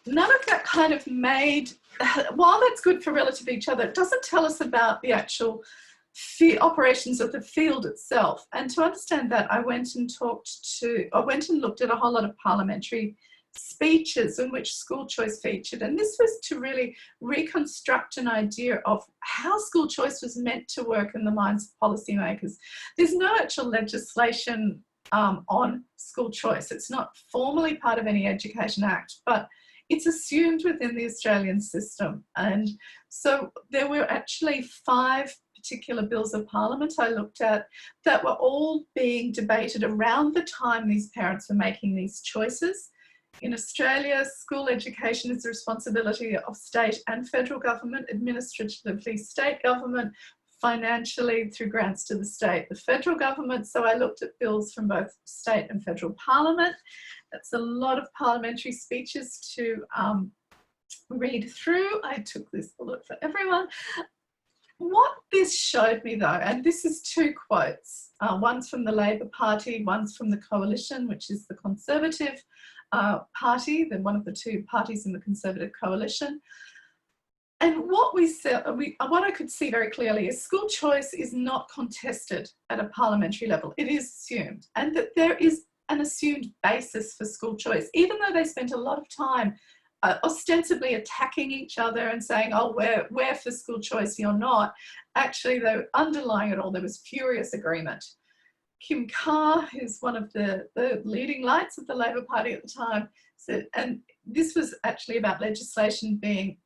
none of that kind of made, while that's good for relative to each other, it doesn't tell us about the actual operations of the field itself. And to understand that, I went and looked at a whole lot of parliamentary speeches in which school choice featured. And this was to really reconstruct an idea of how school choice was meant to work in the minds of policymakers. There's no actual legislation on school choice. It's not formally part of any Education Act, but it's assumed within the Australian system. And so there were actually 5 particular bills of parliament I looked at that were all being debated around the time these parents were making these choices. In Australia, school education is the responsibility of state and federal government, administratively state government, financially through grants to the state, the federal government. So I looked at bills from both state and federal parliament. That's a lot of parliamentary speeches to read through. I took this bullet for everyone. What this showed me though, and this is 2 quotes, one's from the Labor Party, one's from the Coalition, which is the Conservative Party, then one of the 2 parties in the Conservative Coalition. And what I could see very clearly is school choice is not contested at a parliamentary level. It is assumed, and that there is an assumed basis for school choice, even though they spent a lot of time ostensibly attacking each other and saying, oh, we're for school choice, you're not. Actually, though, underlying it all, there was furious agreement. Kim Carr, who's one of the leading lights of the Labor Party at the time, said, and this was actually about legislation being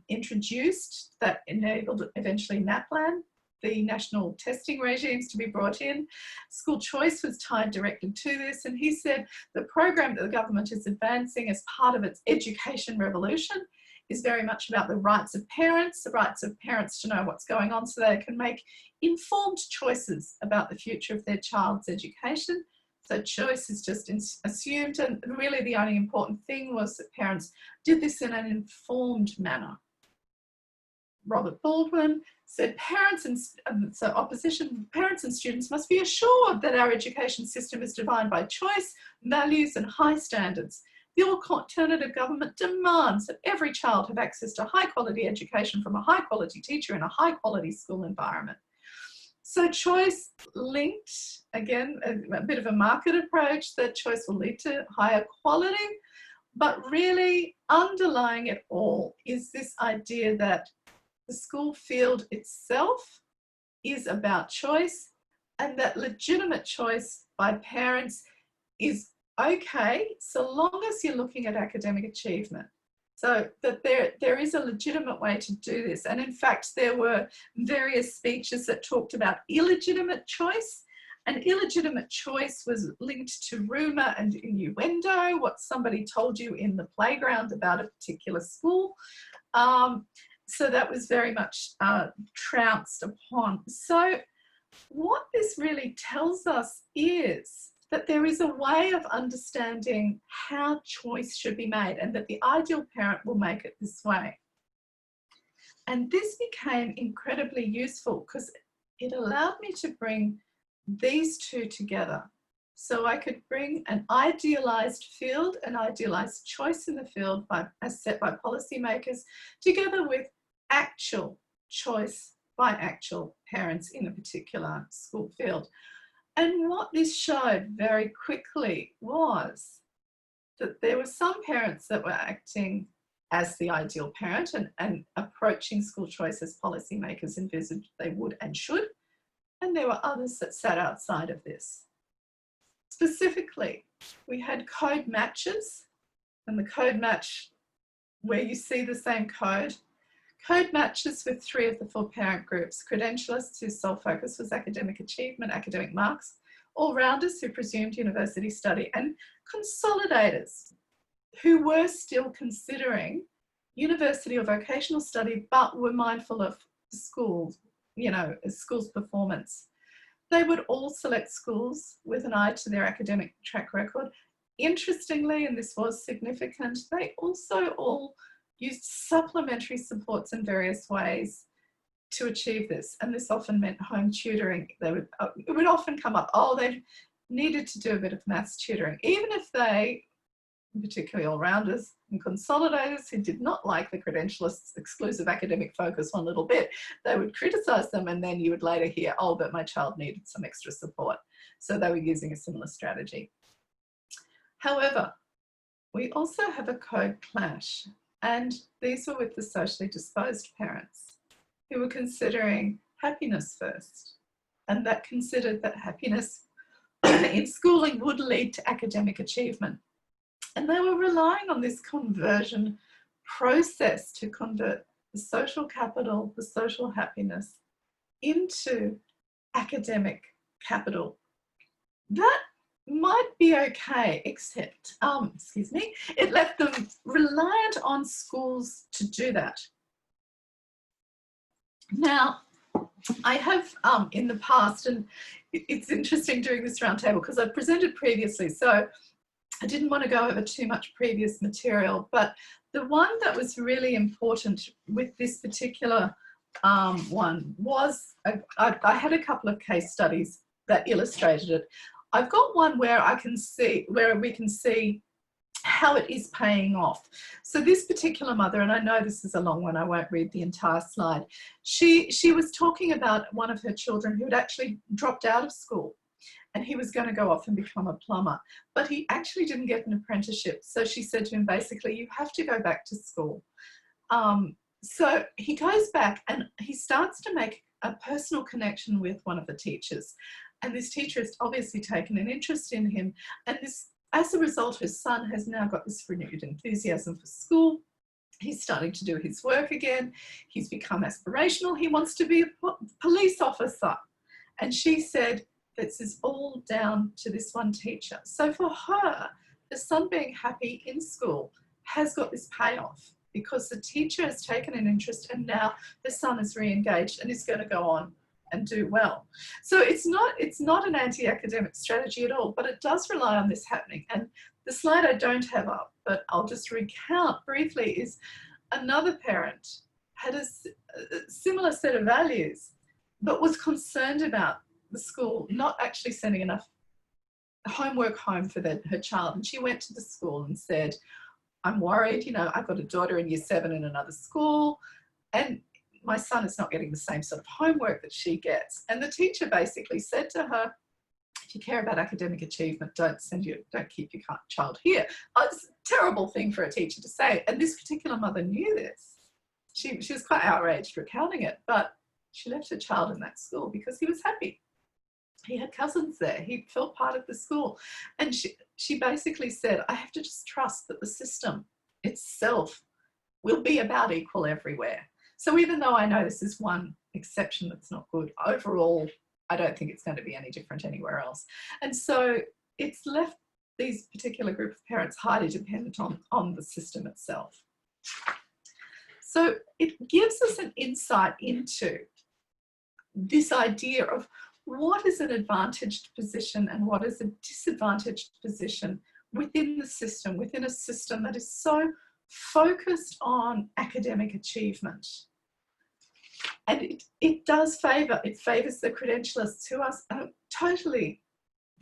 introduced that enabled eventually NAPLAN, the national testing regimes, to be brought in. School choice was tied directly to this, and he said the program that the government is advancing as part of its education revolution is very much about the rights of parents to know what's going on so they can make informed choices about the future of their child's education. So choice is just assumed, and really the only important thing was that parents did this in an informed manner. Robert Baldwin said parents and students must be assured that our education system is defined by choice, values and high standards. The alternative government demands that every child have access to high quality education from a high quality teacher in a high quality school environment. So choice linked, again, a bit of a market approach, that choice will lead to higher quality, but really underlying it all is this idea that the school field itself is about choice, and that legitimate choice by parents is okay so long as you're looking at academic achievement. So that there is a legitimate way to do this. And in fact, there were various speeches that talked about illegitimate choice An illegitimate choice was linked to rumour and innuendo, what somebody told you in the playground about a particular school. So that was very much trounced upon. So what this really tells us is that there is a way of understanding how choice should be made, and that the ideal parent will make it this way. And this became incredibly useful because it allowed me to bring these two together. So I could bring an idealised field, an idealised choice in the field as set by policymakers, together with actual choice by actual parents in a particular school field. And what this showed very quickly was that there were some parents that were acting as the ideal parent and approaching school choice as policymakers envisaged they would and should. And there were others that sat outside of this. Specifically, we had code matches, and the code match where you see the same code. Code matches with 3 of the 4 parent groups: credentialists, whose sole focus was academic achievement, academic marks; all-rounders, who presumed university study; and consolidators, who were still considering university or vocational study, but were mindful of schools, you know, schools' performance. They would all select schools with an eye to their academic track record. Interestingly, and this was significant, they also all used supplementary supports in various ways to achieve this. And this often meant home tutoring. It would often come up, oh, they needed to do a bit of maths tutoring, even if they, particularly all-rounders and consolidators who did not like the credentialists' exclusive academic focus one little bit, they would criticise them, and then you would later hear, oh, but my child needed some extra support. So they were using a similar strategy. However, we also have a code clash, and these were with the socially disposed parents who were considering happiness first, and that considered that happiness in schooling would lead to academic achievement. And they were relying on this conversion process to convert the social capital, the social happiness, into academic capital. That might be okay, except, it left them reliant on schools to do that. Now, I have in the past, and it's interesting doing this roundtable because I've presented previously, so I didn't want to go over too much previous material, but the one that was really important with this particular one was, I had a couple of case studies that illustrated it. I've got one where we can see how it is paying off. So this particular mother, and I know this is a long one, I won't read the entire slide. She was talking about one of her children who had actually dropped out of school, and he was going to go off and become a plumber, but he actually didn't get an apprenticeship. So she said to him, basically, you have to go back to school. So he goes back and he starts to make a personal connection with one of the teachers. And this teacher has obviously taken an interest in him. And this, as a result, his son has now got this renewed enthusiasm for school. He's starting to do his work again. He's become aspirational. He wants to be a police officer. And she said, this is all down to this one teacher. So for her, the son being happy in school has got this payoff because the teacher has taken an interest, and now the son is re-engaged and is going to go on and do well. So it's not an anti-academic strategy at all, but it does rely on this happening. And the slide I don't have up, but I'll just recount briefly, is another parent had a similar set of values, but was concerned about the school not actually sending enough homework home for her child. And she went to the school and said, I'm worried, you know, I've got a daughter in year 7 in another school, and my son is not getting the same sort of homework that she gets. And the teacher basically said to her, if you care about academic achievement, don't keep your child here. Oh, it's a terrible thing for a teacher to say. And this particular mother knew this. She was quite outraged recounting it, but she left her child in that school because he was happy. He had cousins there. He felt part of the school. And she basically said, I have to just trust that the system itself will be about equal everywhere. So even though I know this is one exception that's not good, overall, I don't think it's going to be any different anywhere else. And so it's left these particular group of parents highly dependent on the system itself. So it gives us an insight into this idea of what is an advantaged position and what is a disadvantaged position within the system, within a system that is so focused on academic achievement. And it does favour, it favours the credentialists who are totally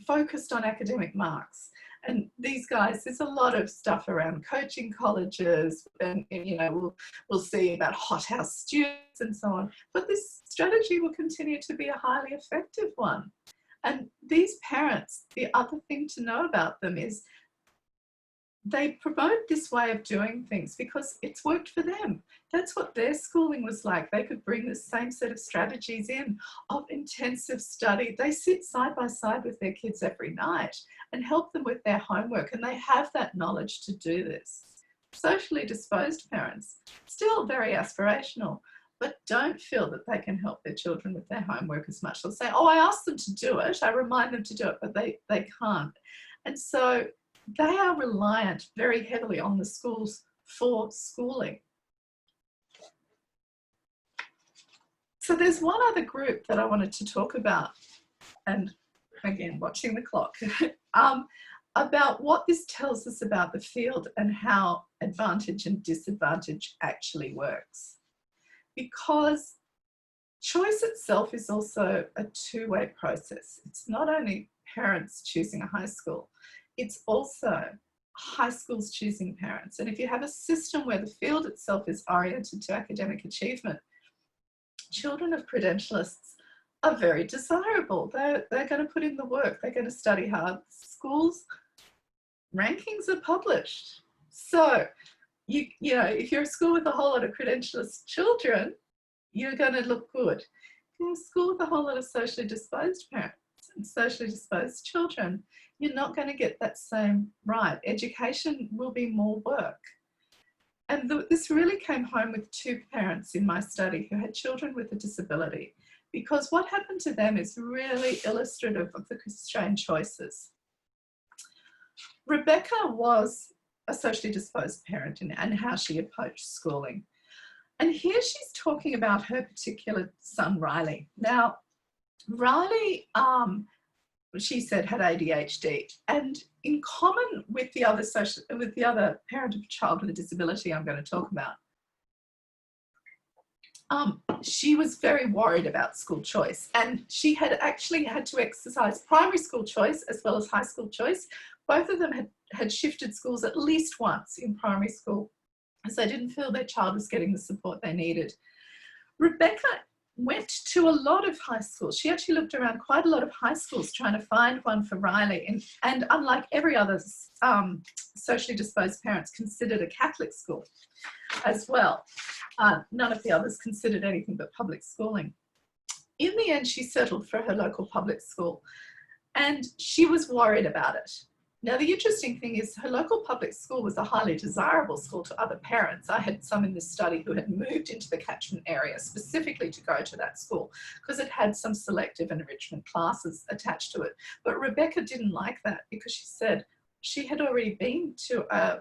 focused on academic marks. And these guys, there's a lot of stuff around coaching colleges, and you know, we'll see about hothouse students and so on. But this strategy will continue to be a highly effective one. And these parents, the other thing to know about them is they promote this way of doing things because it's worked for them. That's what their schooling was like. They could bring the same set of strategies in of intensive study. They sit side by side with their kids every night and help them with their homework, and they have that knowledge to do this. Socially disposed parents, still very aspirational, but don't feel that they can help their children with their homework as much. They'll say, oh, I asked them to do it, I remind them to do it, but they can't. And so they are reliant very heavily on the schools for schooling. So there's one other group that I wanted to talk about, and again, watching the clock, about what this tells us about the field and how advantage and disadvantage actually works. Because choice itself is also a two-way process. It's not only parents choosing a high school, it's also high schools choosing parents. And if you have a system where the field itself is oriented to academic achievement, children of credentialists are very desirable. They're going to put in the work. They're going to study hard. Schools rankings are published. So, you know, if you're a school with a whole lot of credentialist children, you're going to look good. If you're a school with a whole lot of socially disposed parents and socially disposed children, you're not going to get that same right. Education will be more work. And this really came home with two parents in my study who had children with a disability, because what happened to them is really illustrative of the constrained choices. Rebecca was a socially disposed parent and how she approached schooling. And here she's talking about her particular son, Riley. Now, Riley, she said, had ADHD, and in common with the other parent of a child with a disability I'm going to talk about, she was very worried about school choice, and she had actually had to exercise primary school choice as well as high school choice. Both of them had shifted schools at least once in primary school, as they didn't feel their child was getting the support they needed. Rebecca went to a lot of high schools. She actually looked around quite a lot of high schools trying to find one for Riley, and unlike every other socially disposed parents, considered a Catholic school as well. None of the others considered anything but public schooling. In the end, she settled for her local public school, and she was worried about it. Now, the interesting thing is her local public school was a highly desirable school to other parents. I had some in this study who had moved into the catchment area specifically to go to that school because it had some selective and enrichment classes attached to it. But Rebecca didn't like that because she said she had already been to a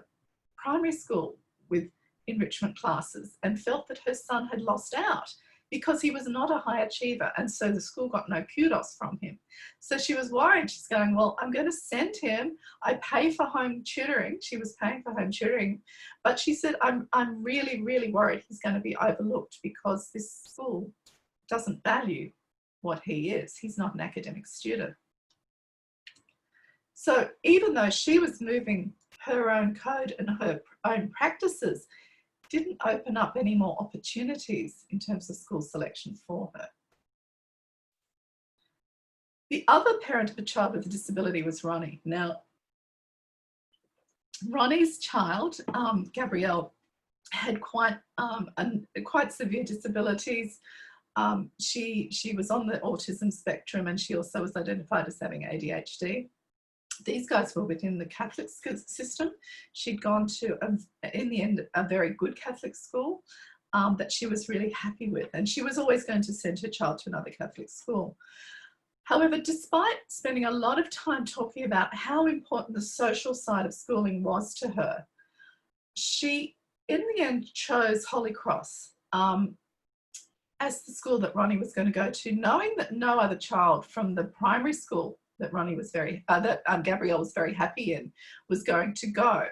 primary school with enrichment classes and felt that her son had lost out because he was not a high achiever, and so the school got no kudos from him. So she was worried. She's going, well, I'm going to send him. I pay for home tutoring. She was paying for home tutoring, but she said, I'm really, really worried he's going to be overlooked because this school doesn't value what he is. He's not an academic student. So even though she was moving her own code and her own practices, didn't open up any more opportunities in terms of school selection for her. The other parent of a child with a disability was Ronnie. Now, Ronnie's child, Gabrielle, had quite severe disabilities. She was on the autism spectrum, and she also was identified as having ADHD. These guys were within the Catholic system. She'd gone to, in the end, a very good Catholic school that she was really happy with. And she was always going to send her child to another Catholic school. However, despite spending a lot of time talking about how important the social side of schooling was to her, she in the end chose Holy Cross as the school that Ronnie was going to go to, knowing that no other child from the primary school that Ronnie was Gabrielle was very happy in was going to go.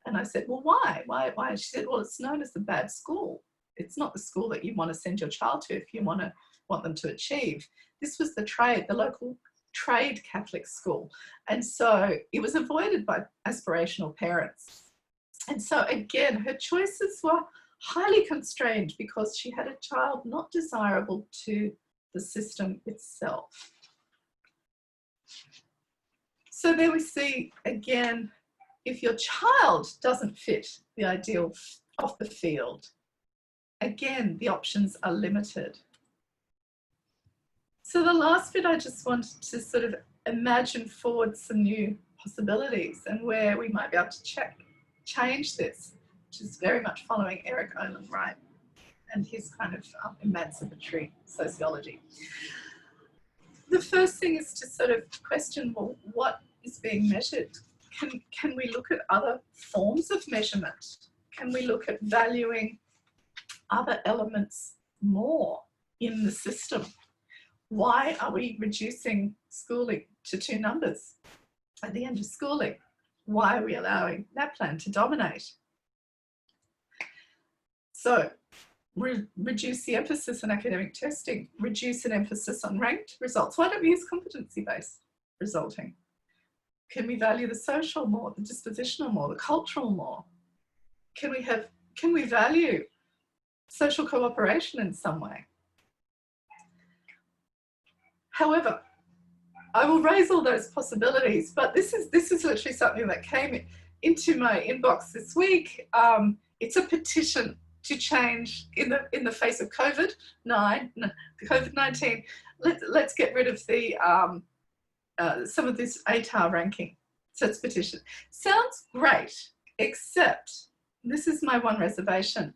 And I said, well, why? Why? She said, well, it's known as a bad school. It's not the school that you want to send your child to if you want them to achieve. This was the local trade Catholic school. And so it was avoided by aspirational parents. And so again, her choices were highly constrained because she had a child not desirable to the system itself. So there we see again, if your child doesn't fit the ideal of the field, again, the options are limited. So the last bit, I just wanted to sort of imagine forward some new possibilities and where we might be able to change this, which is very much following Eric Olin Wright and his kind of emancipatory sociology. The first thing is to sort of question, well, what is being measured? Can we look at other forms of measurement? Can we look at valuing other elements more in the system? Why are we reducing schooling to 2 numbers at the end of schooling? Why are we allowing NAPLAN to dominate? So reduce the emphasis on academic testing, reduce an emphasis on ranked results. Why don't we use competency-based resulting? Can we value the social more, the dispositional more, the cultural more? Can we value social cooperation in some way? However, I will raise all those possibilities, but this is literally something that came into my inbox this week. It's a petition to change in the face of COVID-19. Let's get rid of the some of this ATAR ranking. So it's petition. Sounds great, except this is my one reservation.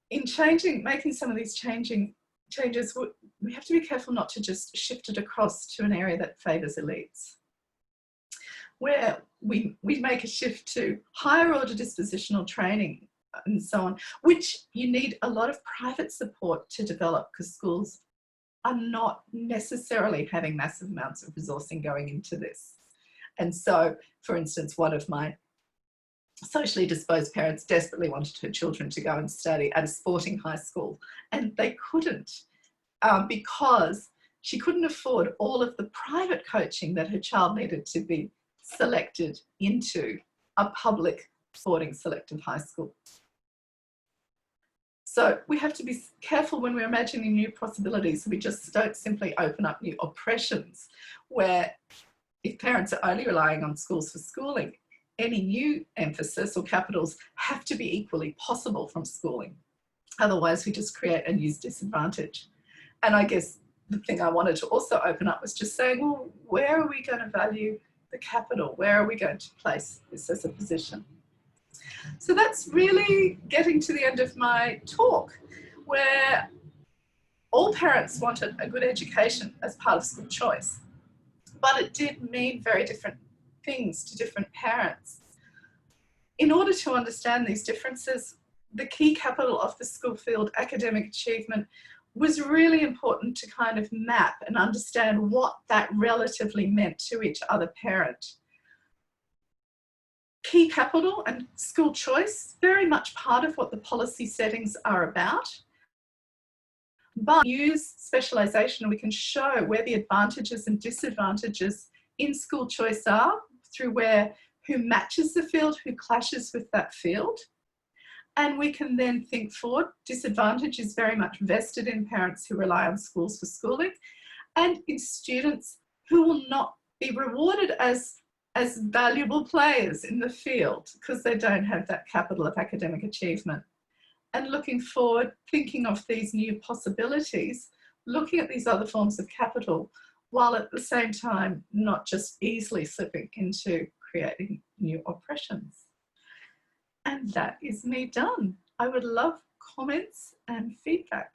In making some of these changes, we have to be careful not to just shift it across to an area that favours elites, where we make a shift to higher order dispositional training and so on, which you need a lot of private support to develop because schools are not necessarily having massive amounts of resourcing going into this. And so, for instance, one of my socially disposed parents desperately wanted her children to go and study at a sporting high school, and they couldn't because she couldn't afford all of the private coaching that her child needed to be selected into a public sporting selective high school. So we have to be careful when we're imagining new possibilities. We just don't simply open up new oppressions where if parents are only relying on schools for schooling, any new emphasis or capitals have to be equally possible from schooling. Otherwise, we just create a new disadvantage. And I guess the thing I wanted to also open up was just saying, well, where are we going to value the capital? Where are we going to place this as a position? So that's really getting to the end of my talk, where all parents wanted a good education as part of school choice, but it did mean very different things to different parents. In order to understand these differences, the key capital of the school field, academic achievement, was really important to kind of map and understand what that relatively meant to each other parent. Key capital and school choice, very much part of what the policy settings are about. But use specialisation, we can show where the advantages and disadvantages in school choice are through who matches the field, who clashes with that field. And we can then think forward. Disadvantage is very much vested in parents who rely on schools for schooling and in students who will not be rewarded as valuable players in the field because they don't have that capital of academic achievement. And looking forward, thinking of these new possibilities, looking at these other forms of capital, while at the same time not just easily slipping into creating new oppressions. And that is me done. I would love comments and feedback.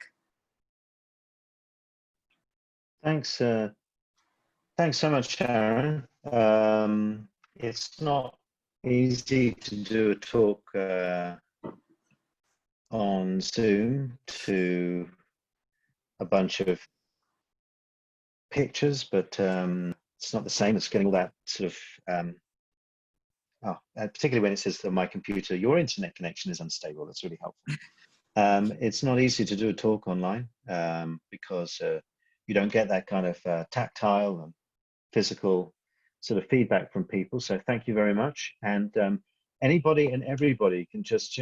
Thanks, Thanks so much, Sharon. It's not easy to do a talk on Zoom to a bunch of pictures, but it's not the same as getting all that sort of, particularly when it says that my computer, your internet connection is unstable. That's really helpful. It's not easy to do a talk online because you don't get that kind of tactile and physical sort of feedback from people. So thank you very much. And anybody and everybody can just,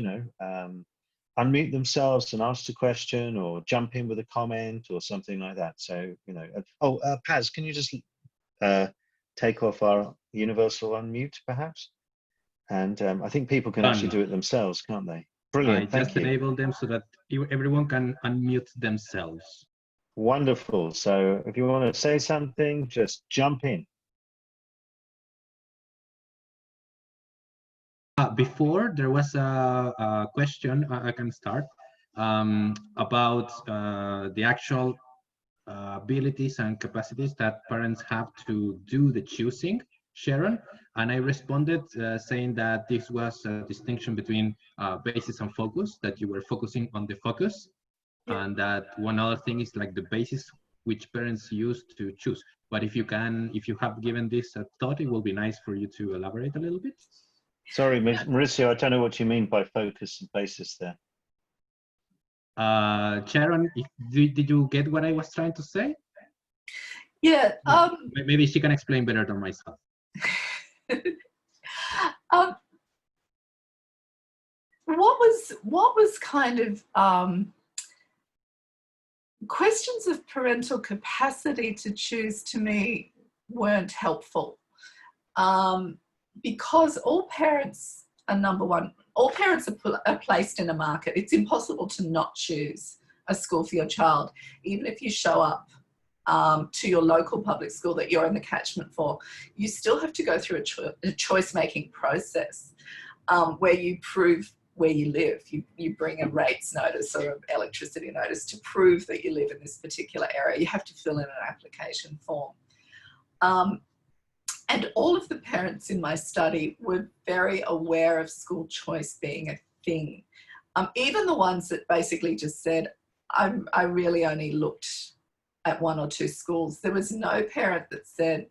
unmute themselves and ask a question or jump in with a comment or something like that. So, Paz, can you just take off our universal unmute perhaps? And I think people can actually do it themselves, can't they? Brilliant,
I just enabled them so that everyone can unmute themselves.
Wonderful. So if you want to say something, just jump in.
Before, there was a question, I can start, about the actual abilities and capacities that parents have to do the choosing, Sharon. And I responded saying that this was a distinction between basis and focus, that you were focusing on the focus. Yeah. And that one other thing is like the basis which parents use to choose. But if you have given this a thought, it will be nice for you to elaborate a little bit.
Sorry, Mauricio, I don't know what you mean by focus and basis there.
Sharon, did you get what I was trying to say?
Yeah.
Maybe she can explain better than myself.
What was kind of questions of parental capacity to choose to me weren't helpful. Because all parents are, number one, all parents are placed in a market. It's impossible to not choose a school for your child, even if you show up to your local public school that you're in the catchment for. You still have to go through a choice-making process where you prove where you live. You bring a rates notice or an electricity notice to prove that you live in this particular area. You have to fill in an application form. And all of the parents in my study were very aware of school choice being a thing. Even the ones that basically just said, I really only looked at one or two schools. There was no parent that said,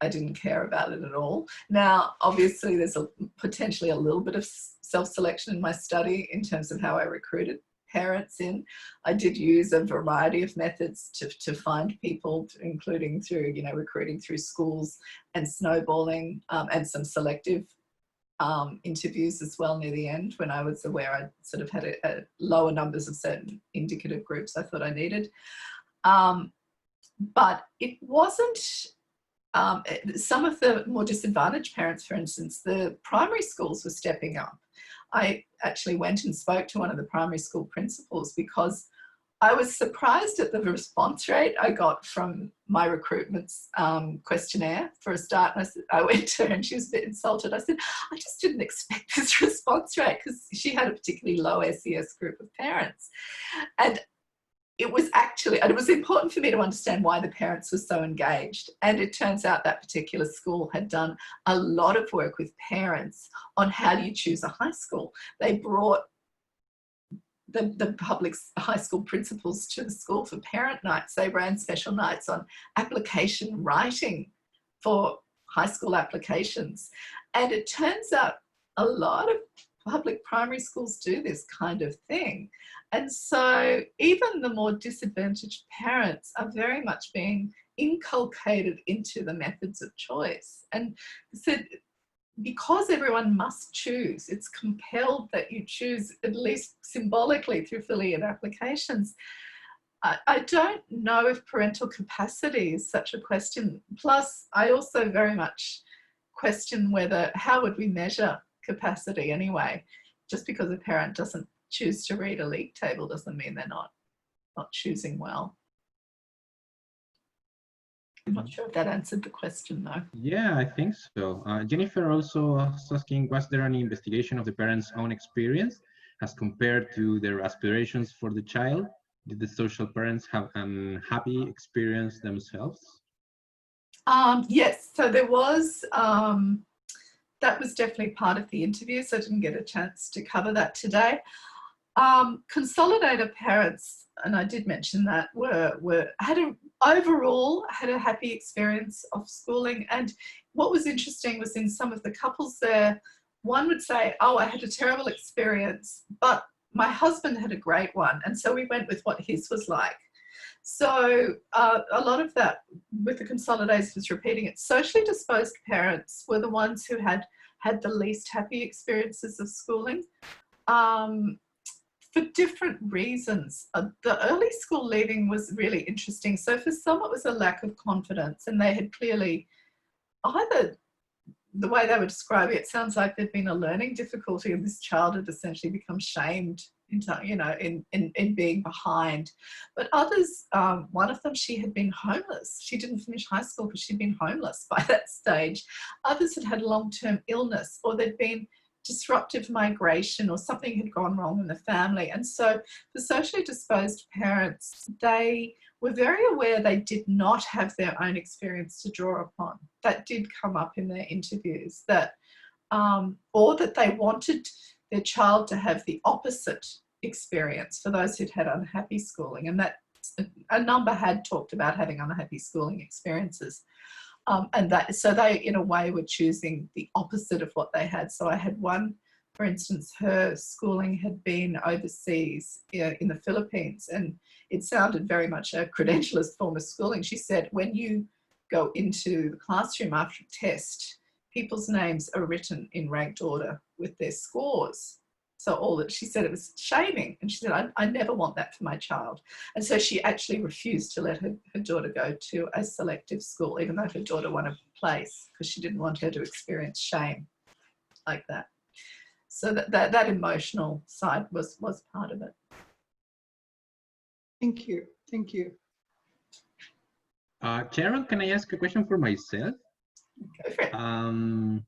I didn't care about it at all. Now, obviously, there's potentially a little bit of self-selection in my study in terms of how I recruited parents in. I did use a variety of methods to find people, including through, recruiting through schools and snowballing and some selective interviews as well near the end when I was aware I sort of had a lower numbers of certain indicative groups I thought I needed. But it wasn't, some of the more disadvantaged parents, for instance, the primary schools were stepping up. I actually went and spoke to one of the primary school principals because I was surprised at the response rate I got from my recruitment questionnaire for a start. And I went to her and she was a bit insulted. I said, I just didn't expect this response rate because she had a particularly low SES group of parents. And it was important for me to understand why the parents were so engaged. And it turns out that particular school had done a lot of work with parents on how do you choose a high school. They brought the public high school principals to the school for parent nights. They ran special nights on application writing for high school applications. And it turns out a lot of public primary schools do this kind of thing. And so even the more disadvantaged parents are very much being inculcated into the methods of choice. And so because everyone must choose, it's compelled that you choose, at least symbolically through filling in applications. I don't know if parental capacity is such a question. Plus, I also very much question how would we measure capacity anyway? Just because a parent doesn't choose to read a league table doesn't mean they're not choosing well. I'm not sure if that answered the question though.
Yeah, I think so. Jennifer also was asking, was there any investigation of the parents' own experience as compared to their aspirations for the child? Did the social parents have an happy experience themselves?
Yes, so there was, that was definitely part of the interview, so I didn't get a chance to cover that today. Consolidator parents, and I did mention that, overall had a happy experience of schooling. And what was interesting was in some of the couples there, one would say, oh, I had a terrible experience, but my husband had a great one. And so we went with what his was like. So a lot of that with the consolidators was repeating it. Socially disposed parents were the ones who had the least happy experiences of schooling. For different reasons. The early school leaving was really interesting. So for some it was a lack of confidence, and they had clearly, either the way they were describing it sounds like there'd been a learning difficulty and this child had essentially become shamed into, you know, in being behind. But others, one of them, she had been homeless. She didn't finish high school because she'd been homeless by that stage. Others had had long-term illness, or there'd been disruptive migration, or something had gone wrong in the family. And so for socially disposed parents, they were very aware they did not have their own experience to draw upon. That did come up in their interviews, that or that they wanted their child to have the opposite experience for those who'd had unhappy schooling. And that a number had talked about having unhappy schooling experiences. And that, so they, in a way, were choosing the opposite of what they had. So I had one, for instance, her schooling had been overseas in the Philippines, and it sounded very much a credentialist form of schooling. She said, when you go into the classroom after a test, people's names are written in ranked order with their scores. So all that, she said, it was shaming. And she said, I never want that for my child. And so she actually refused to let her daughter go to a selective school, even though her daughter won a place, because she didn't want her to experience shame like that. So that emotional side was part of it.
Thank you. Thank you.
Sharon, can I ask a question for myself?
Go for it.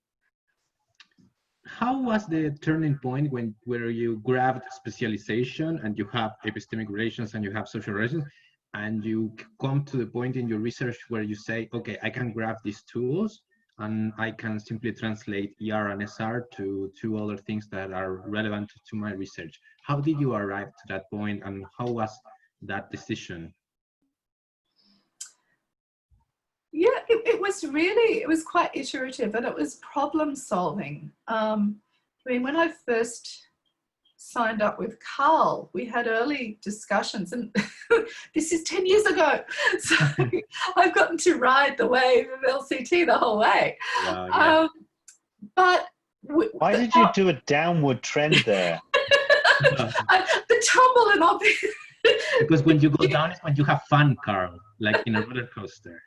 How was the turning point where you grabbed specialization and you have epistemic relations and you have social relations, and you come to the point in your research where you say, okay, I can grab these tools and I can simply translate ER and SR to two other things that are relevant to my research? How did you arrive to that point, and how was that decision?
Yeah, it was quite iterative, and it was problem solving. I mean, when I first signed up with Carl, we had early discussions, and this is 10 years ago. So I've gotten to ride the wave of LCT the whole way.
Wow, yeah.
But
why did you do a downward trend there?
The tumble and obvious.
Because when you go down is when you have fun, Carl, like in a roller coaster.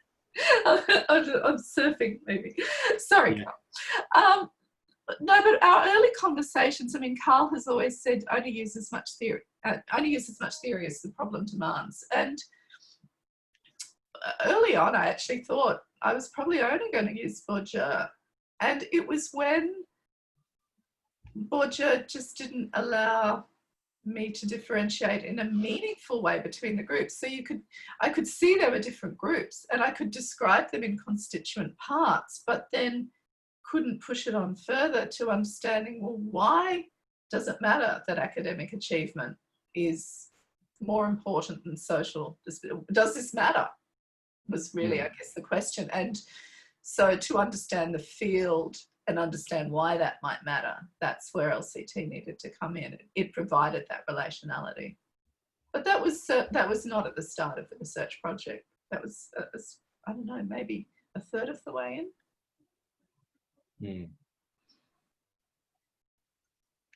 I'm surfing, maybe. Sorry,
Yeah.
Carl. No, but our early conversations, I mean, Carl has always said only use as much theory as the problem demands. And early on, I actually thought I was probably only going to use Bourdieu. And it was when Bourdieu just didn't allow me to differentiate in a meaningful way between the groups. So I could see there were different groups, and I could describe them in constituent parts, but then couldn't push it on further to understanding, well, why does it matter that academic achievement is more important than social? Does this matter? Was really, I guess, the question. And so to understand the field and understand why that might matter, that's where LCT needed to come in. It provided that relationality. But that was not at the start of the research project. That was, I don't know, maybe a third of the way in.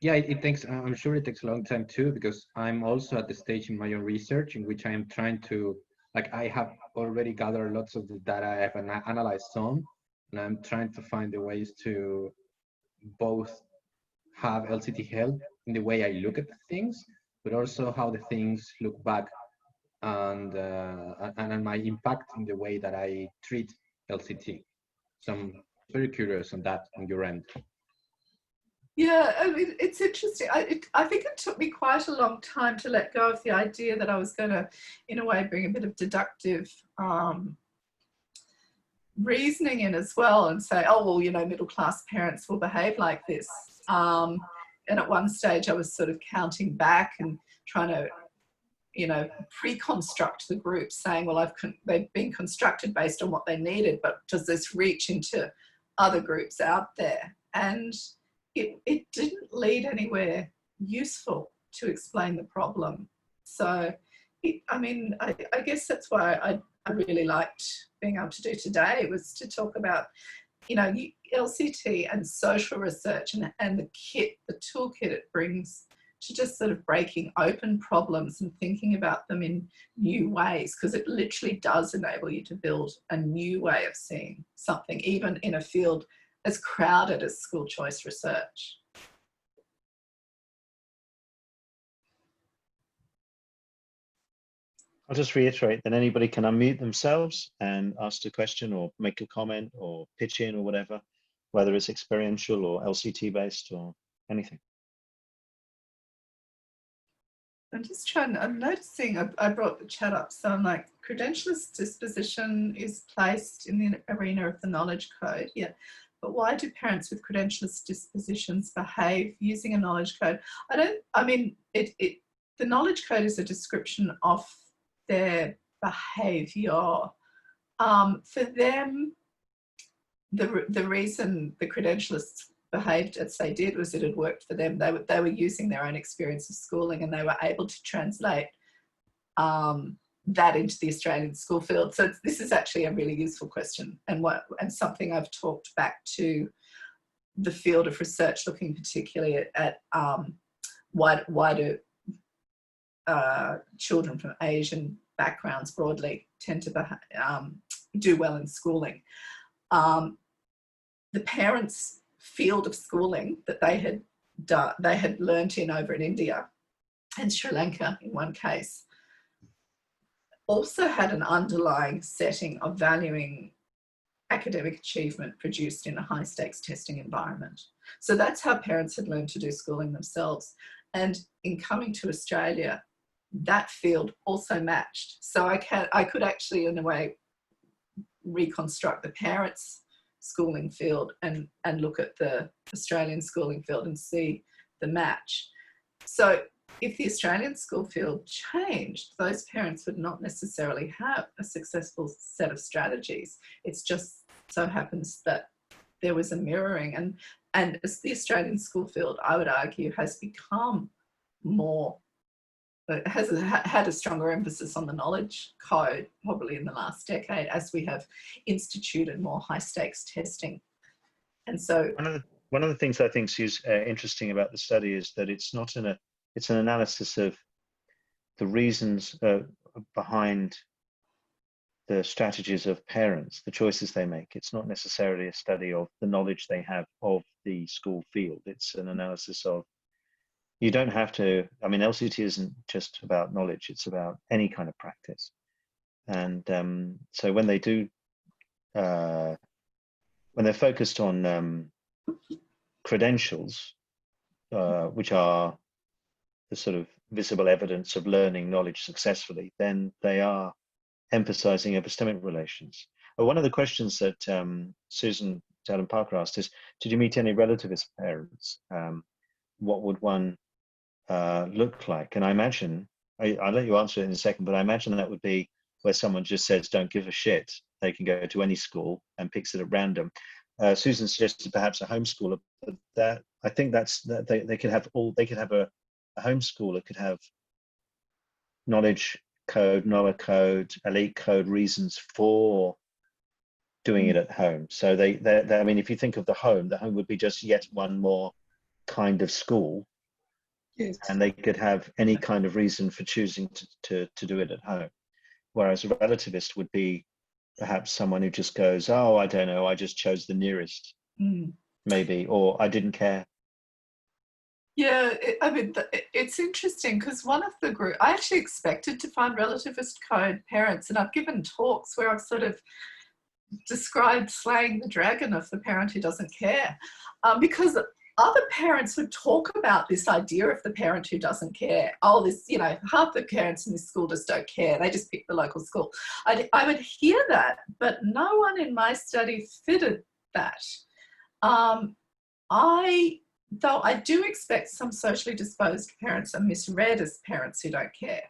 Yeah, it takes, I'm sure it takes a long time too, because I'm also at the stage in my own research in which I am trying to, like, I have already gathered lots of the data, I have analyzed some, and I'm trying to find the ways to both have LCT help in the way I look at things, but also how the things look back and my impact in the way that I treat LCT. So I'm very curious on that on your end.
Yeah, I mean, it's interesting. I think it took me quite a long time to let go of the idea that I was going to, in a way, bring a bit of deductive reasoning in as well and say, oh, well, you know, middle-class parents will behave like this. And at one stage I was sort of counting back and trying to, you know, pre-construct the group, saying, well, they've been constructed based on what they needed, but does this reach into other groups out there? And it didn't lead anywhere useful to explain the problem. So, I mean, I guess that's why I really liked being able to do today, was to talk about, you know, LCT and social research and the toolkit it brings to just sort of breaking open problems and thinking about them in new ways, because it literally does enable you to build a new way of seeing something, even in a field as crowded as school choice research.
I'll just reiterate that anybody can unmute themselves and ask a question or make a comment or pitch in or whatever, whether it's experiential or LCT based or anything.
I'm noticing, I brought the chat up, so I'm like, credentialist disposition is placed in the arena of the knowledge code, yeah, but why do parents with credentialist dispositions behave using a knowledge code? The knowledge code is a description of their behaviour. For them, the reason the credentialists behaved as they did was it had worked for them. They were using their own experience of schooling, and they were able to translate that into the Australian school field. So this is actually a really useful question, and something I've talked back to the field of research, looking particularly at why do children from Asian backgrounds broadly tend to do well in schooling. The parents' field of schooling that they had learnt over in India and Sri Lanka in one case also had an underlying setting of valuing academic achievement produced in a high stakes testing environment. So that's how parents had learned to do schooling themselves. And in coming to Australia, that field also matched. So I could actually, in a way, reconstruct the parents' schooling field and look at the Australian schooling field and see the match. So if the Australian school field changed, those parents would not necessarily have a successful set of strategies. It's just so happens that there was a mirroring, and as the Australian school field, I would argue, has become more, has had a stronger emphasis on the knowledge code probably in the last decade, as we have instituted more high stakes testing. And so
one of the things I think is interesting about the study is that it's an analysis of the reasons behind the strategies of parents, the choices they make. It's not necessarily a study of the knowledge they have of the school field. It's an analysis of, you don't have to, I mean, LCT isn't just about knowledge, it's about any kind of practice. And so when they do, when they're focused on credentials, which are the sort of visible evidence of learning knowledge successfully, then they are emphasizing epistemic relations. One of the questions that Susan Dowden Parker asked is, did you meet any relativist parents? What would one look like? And I imagine, I'll let you answer it in a second, but I imagine that would be where someone just says, don't give a shit. They can go to any school and picks it at random. Susan suggested perhaps a homeschooler, but that, I think that's, that they could have a homeschooler could have knowledge code, NOLA code, elite code reasons for doing it at home. So they I mean, if you think of the home would be just yet one more kind of school. Yes. And they could have any kind of reason for choosing to do it at home. Whereas a relativist would be perhaps someone who just goes, oh, I don't know, I just chose the nearest, maybe, or I didn't care.
Yeah, I mean, it's interesting because one of the group, I actually expected to find relativist code parents, and I've given talks where I've sort of described slaying the dragon of the parent who doesn't care, because other parents would talk about this idea of the parent who doesn't care. Oh, this, you know, half the parents in this school just don't care. They just pick the local school. I would hear that, but no one in my study fitted that. Though I do expect some socially disposed parents are misread as parents who don't care.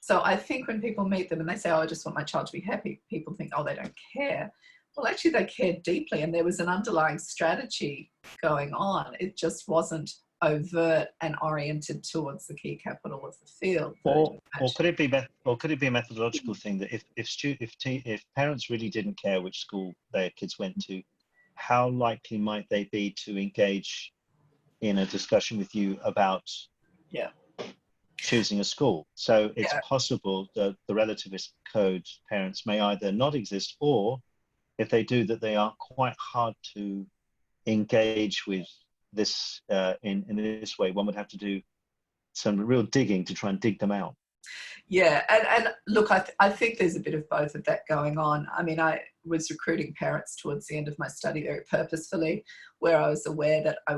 So I think when people meet them and they say, oh, I just want my child to be happy, people think, oh, they don't care. Well, actually, they cared deeply, and there was an underlying strategy going on. It just wasn't overt and oriented towards the key capital of the field.
Or could it be a methodological thing that if parents really didn't care which school their kids went to, how likely might they be to engage in a discussion with you about choosing a school? So it's possible that the relativist code parents may either not exist, or if they do, that they are quite hard to engage with this in this way. One would have to do some real digging to try and dig them out.
Yeah, and look, I think there's a bit of both of that going on. I mean, I was recruiting parents towards the end of my study very purposefully, where I was aware that there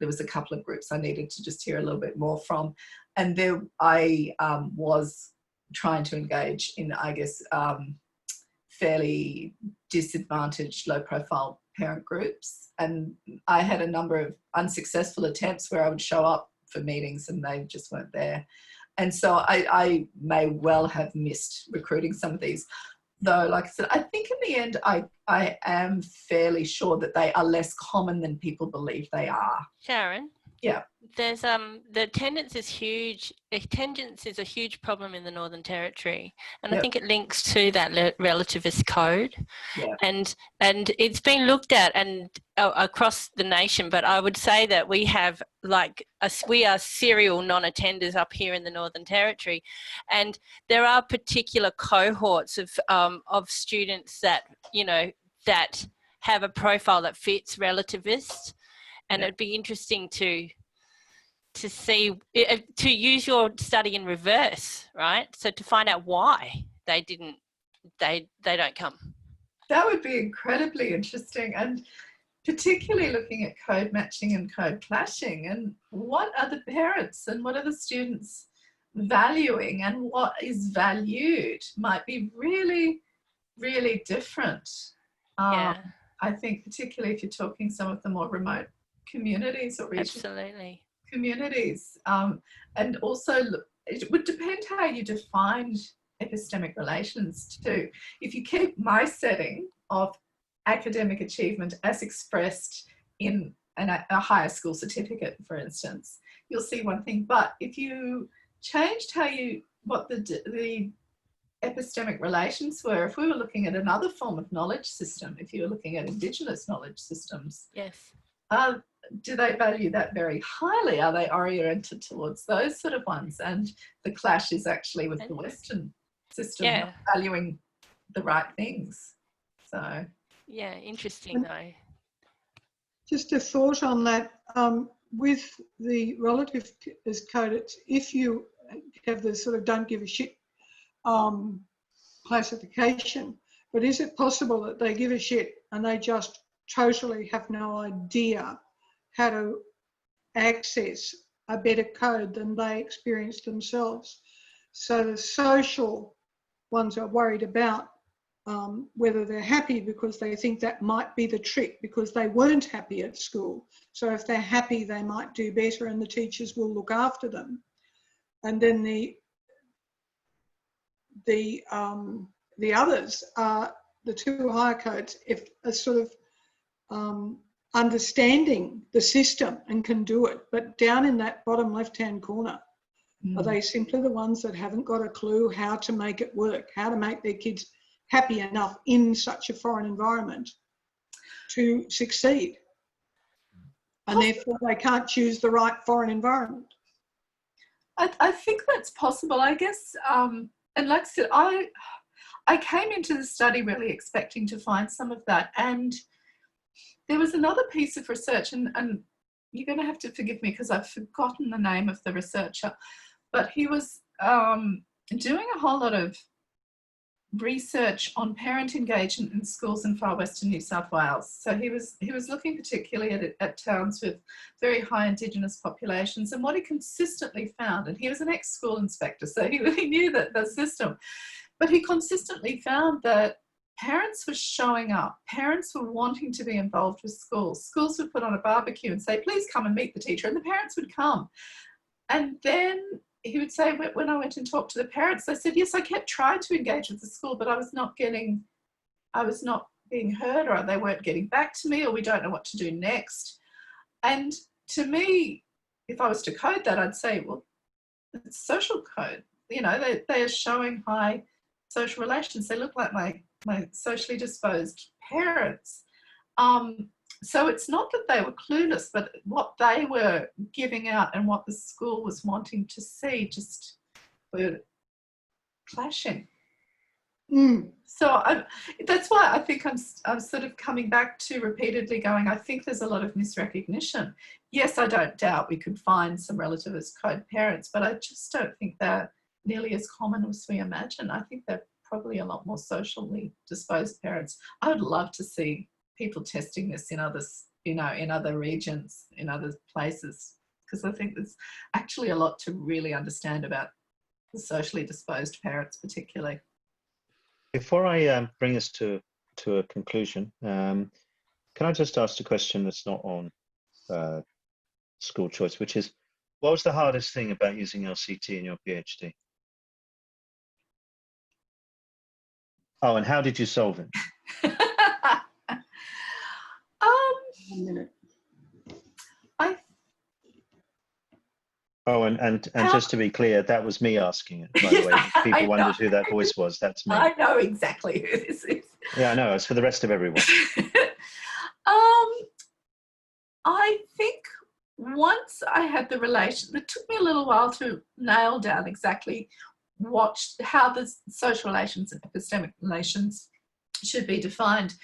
was a couple of groups I needed to just hear a little bit more from. And there I was trying to engage in, I guess, fairly disadvantaged, low-profile parent groups. And I had a number of unsuccessful attempts where I would show up for meetings and they just weren't there. And so I may well have missed recruiting some of these. Though, like I said, I think in the end, I am fairly sure that they are less common than people believe they are.
Sharon?
Yeah.
There's the attendance is huge. Attendance is a huge problem in the Northern Territory, and I think it links to that relativist code.
Yeah.
And it's been looked at and across the nation. But I would say that we have we are serial non-attenders up here in the Northern Territory, and there are particular cohorts of students that that have a profile that fits relativist. And it'd be interesting to see, to use your study in reverse, right? So to find out why they don't come.
That would be incredibly interesting, and particularly looking at code matching and code clashing, and what are the parents and what are the students valuing and what is valued might be really, really different. I think particularly if you're talking some of the more remote communities or regional communities. And also it would depend how you defined epistemic relations too. If you keep my setting of academic achievement as expressed in a higher school certificate, for instance, you'll see one thing. But if you changed what the epistemic relations were, if we were looking at another form of knowledge system, if you were looking at Indigenous knowledge systems, do they value that very highly? Are they oriented towards those sort of ones? And the clash is actually with the Western system, not valuing the right things. So
interesting though.
Just a thought on that. With the relativist code, it's if you have the sort of don't give a shit classification, but is it possible that they give a shit and they just totally have no idea how to access a better code than they experience themselves? So the social ones are worried about whether they're happy because they think that might be the trick because they weren't happy at school. So if they're happy, they might do better and the teachers will look after them. And then the others are the two higher codes, if a sort of understanding the system and can do it, but down in that bottom left-hand corner, are they simply the ones that haven't got a clue how to make it work, how to make their kids happy enough in such a foreign environment to succeed? And therefore they can't choose the right foreign environment.
I think that's possible, I guess. And like I said, I came into the study really expecting to find some of that. And there was another piece of research, and you're going to have to forgive me because I've forgotten the name of the researcher, but he was doing a whole lot of research on parent engagement in schools in far western New South Wales. So he was looking particularly at towns with very high Indigenous populations, and what he consistently found, and he was an ex-school inspector, so he really knew the system, but he consistently found that parents were showing up, parents were wanting to be involved with schools. Schools would put on a barbecue and say, please come and meet the teacher, and the parents would come. And then he would say, when I went and talked to the parents, they said, yes, I kept trying to engage with the school, but I was not being heard, or they weren't getting back to me, or we don't know what to do next. And to me, if I was to code that, I'd say, well, it's social code. You know, they are showing high social relations. They look like my socially disposed parents. So it's not that they were clueless, but what they were giving out and what the school was wanting to see just were clashing. So that's why I think I'm sort of coming back to repeatedly going, I think there's a lot of misrecognition. Yes, I don't doubt we could find some relativist code parents, but I just don't think they're nearly as common as we imagine. I think they're probably a lot more socially disposed parents. I would love to see people testing this in others, in other regions, in other places, because I think there's actually a lot to really understand about the socially disposed parents particularly.
Before I bring us to a conclusion, can I just ask a question that's not on school choice, which is, what was the hardest thing about using LCT in your PhD? Oh, and how did you solve it? Oh, and just to be clear, that was me asking it, by the way. If people wondered who that voice was, that's me.
I know exactly who this is.
Yeah, I know. It's for the rest of everyone.
I think once I had the relation, it took me a little while to nail down exactly how the social relations and epistemic relations should be defined.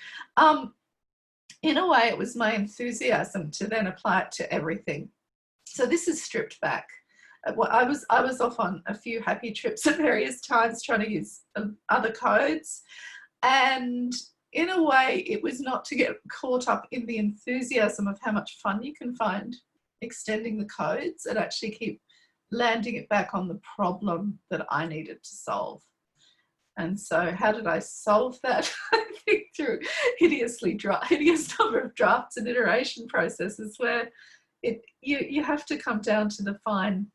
In a way, it was my enthusiasm to then apply it to everything. So this is stripped back. I was off on a few happy trips at various times trying to use other codes, and in a way it was not to get caught up in the enthusiasm of how much fun you can find extending the codes, and actually keep landing it back on the problem that I needed to solve. And so how did I solve that? I think through hideous number of drafts and iteration processes where you have to come down to the fine,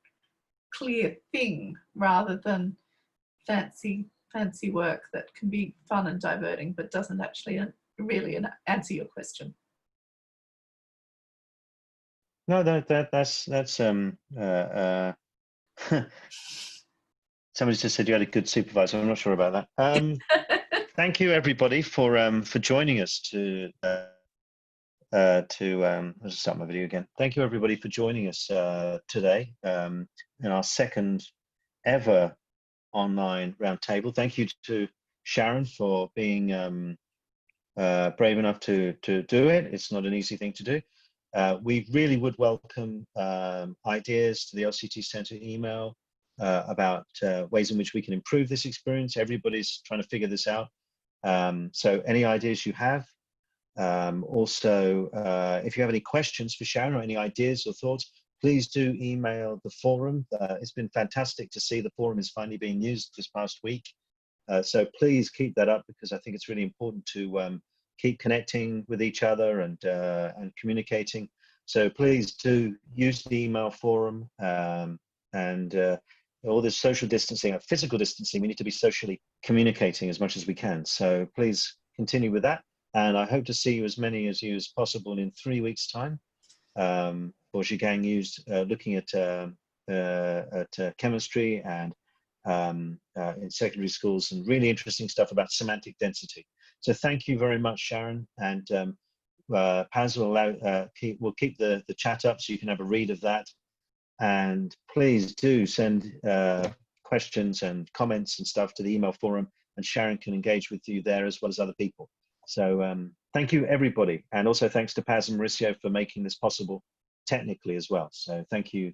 clear thing rather than fancy work that can be fun and diverting but doesn't actually really answer your question.
No, that's somebody just said you had a good supervisor. I'm not sure about that. Thank you everybody for joining us I'll just start my video again. Thank you everybody for joining us today in our second ever online roundtable. Thank you to Sharon for being brave enough to do it. It's not an easy thing to do. We really would welcome ideas to the LCT Centre email about ways in which we can improve this experience. Everybody's trying to figure this out. So any ideas you have, also, if you have any questions for Sharon or any ideas or thoughts, please do email the forum. It's been fantastic to see the forum is finally being used this past week. So please keep that up, because I think it's really important to keep connecting with each other and communicating. So please do use the email forum, and all this social distancing, physical distancing, we need to be socially communicating as much as we can. So please continue with that. And I hope to see you, as many as you as possible, in 3 weeks' time for Zhigang used, looking at chemistry and in secondary schools, and really interesting stuff about semantic density. So thank you very much, Sharon. And Paz will keep the chat up so you can have a read of that. And please do send questions and comments and stuff to the email forum, and Sharon can engage with you there as well as other people. So thank you, everybody. And also thanks to Paz and Mauricio for making this possible technically as well. So thank you,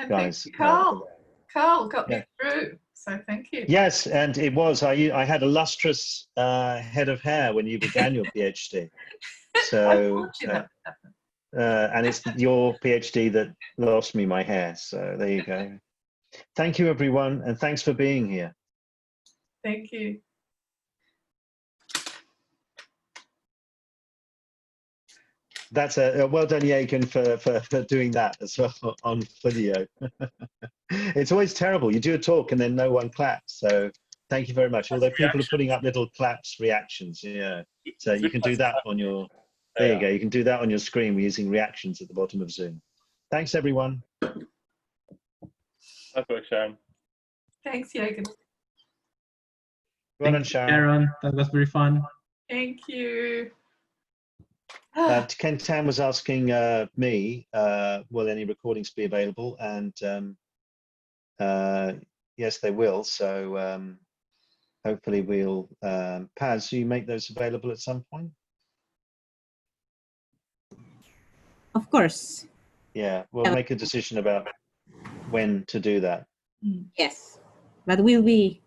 guys.
Thank you, Carl. Carl got me through. So thank you.
Yes, and it was. I had a lustrous head of hair when you began your PhD.
I
So,
told you that would happen.
and it's your PhD that lost me my hair. So there you go. Thank you, everyone, and thanks for being here.
Thank you.
That's a well done, Jagen, for doing that as well on video. It's always terrible. You do a talk and then no one claps. So thank you very much. Although people are putting up little claps, reactions. Yeah. So you can do that on your, there you go. You can do that on your screen. We're using reactions at the bottom of Zoom. Thanks, everyone.
Nice work, Sharon.
Thanks, Jagen.
Well done,
Thank you,
Sharon.
Sharon. That was very fun.
Thank you.
Ken Tam was asking me, will any recordings be available? And yes, they will. So hopefully we'll, Paz, you make those available at some point?
Of course.
Yeah, we'll make a decision about when to do that.
Yes, but we'll be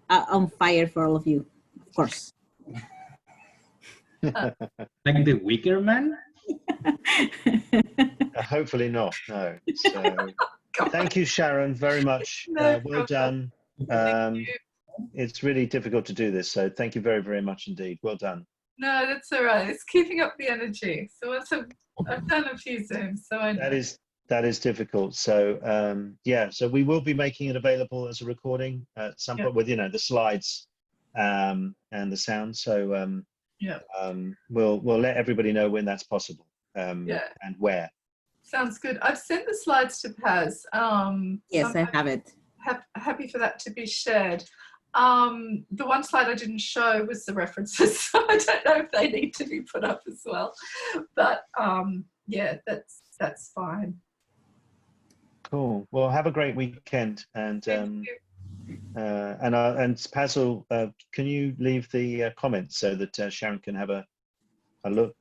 on fire for all of you, of course.
Like the Wicker Man?
Hopefully not, no. So thank you, Sharon, very much.
No
Well
problem.
done. It's really difficult to do this, so thank you very, very much indeed. Well done.
No, that's all right. It's keeping up the energy. So once I've done a few Zooms, so I know.
That is difficult. So yeah, so we will be making it available as a recording at some point with, you know, the slides and the sound. So we'll let everybody know when that's possible and where.
Sounds good. I've sent the slides to Paz.
Yes, I have it.
Happy for that to be shared. The one slide I didn't show was the references, so I don't know if they need to be put up as well. But yeah, that's fine.
Cool. Well, have a great weekend, and Paz, can you leave the comments so that Sharon can have a look?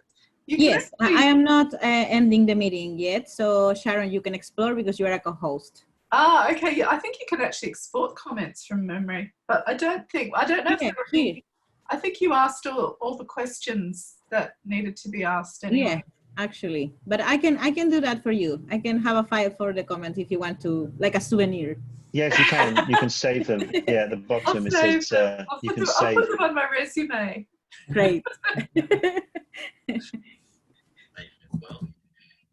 Yes, I am not ending the meeting yet, so Sharon, you can explore because you are a co-host.
Ah, okay. Yeah, I think you can actually export comments from memory, but I don't know if there were any. I think you asked all the questions that needed to be asked anyway.
Yeah, actually, but I can do that for you. I can have a file for the comments if you want to, like a souvenir.
Yes, you can. You can save them. Yeah, at the bottom it says you can save.
I'll put them on my resume.
Great.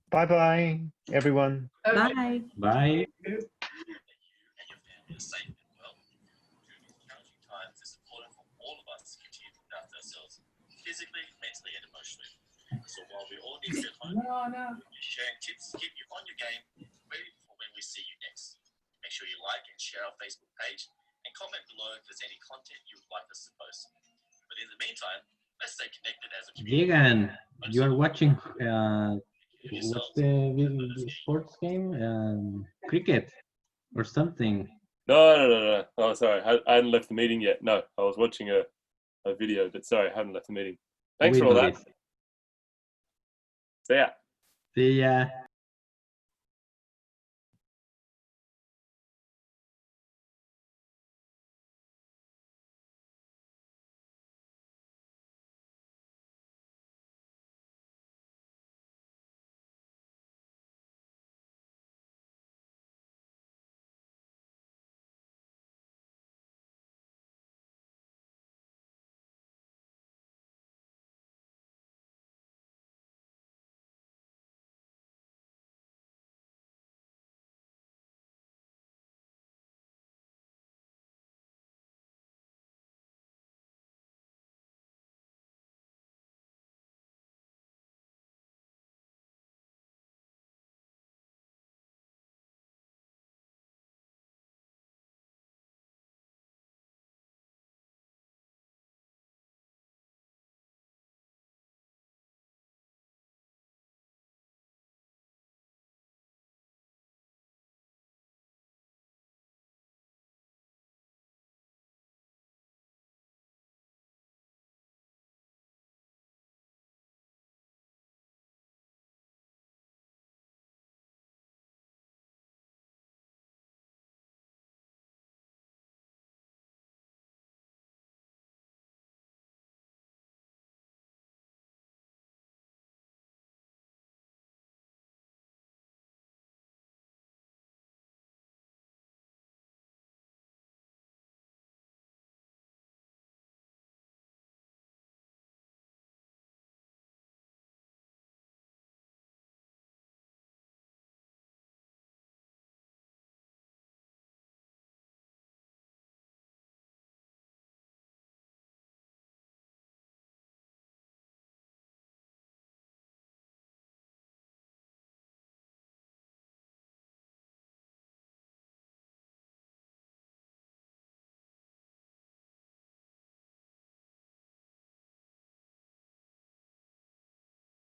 Bye-bye, everyone.
Okay.
Bye. Bye.
Physically, mentally, and emotionally. So while we all need to get home, we're sharing tips to keep you on your game, ready for when we see you next. Make sure you like and share our Facebook page and comment below if there's any content you would like us to post. But in the meantime, let's stay connected as a community.
Jagen, you are watching what's the sports game? Cricket or something.
No. Oh, sorry. I hadn't left the meeting yet. No, I was watching a video, but sorry, I haven't left the meeting. Thanks for all that. See ya.
See ya.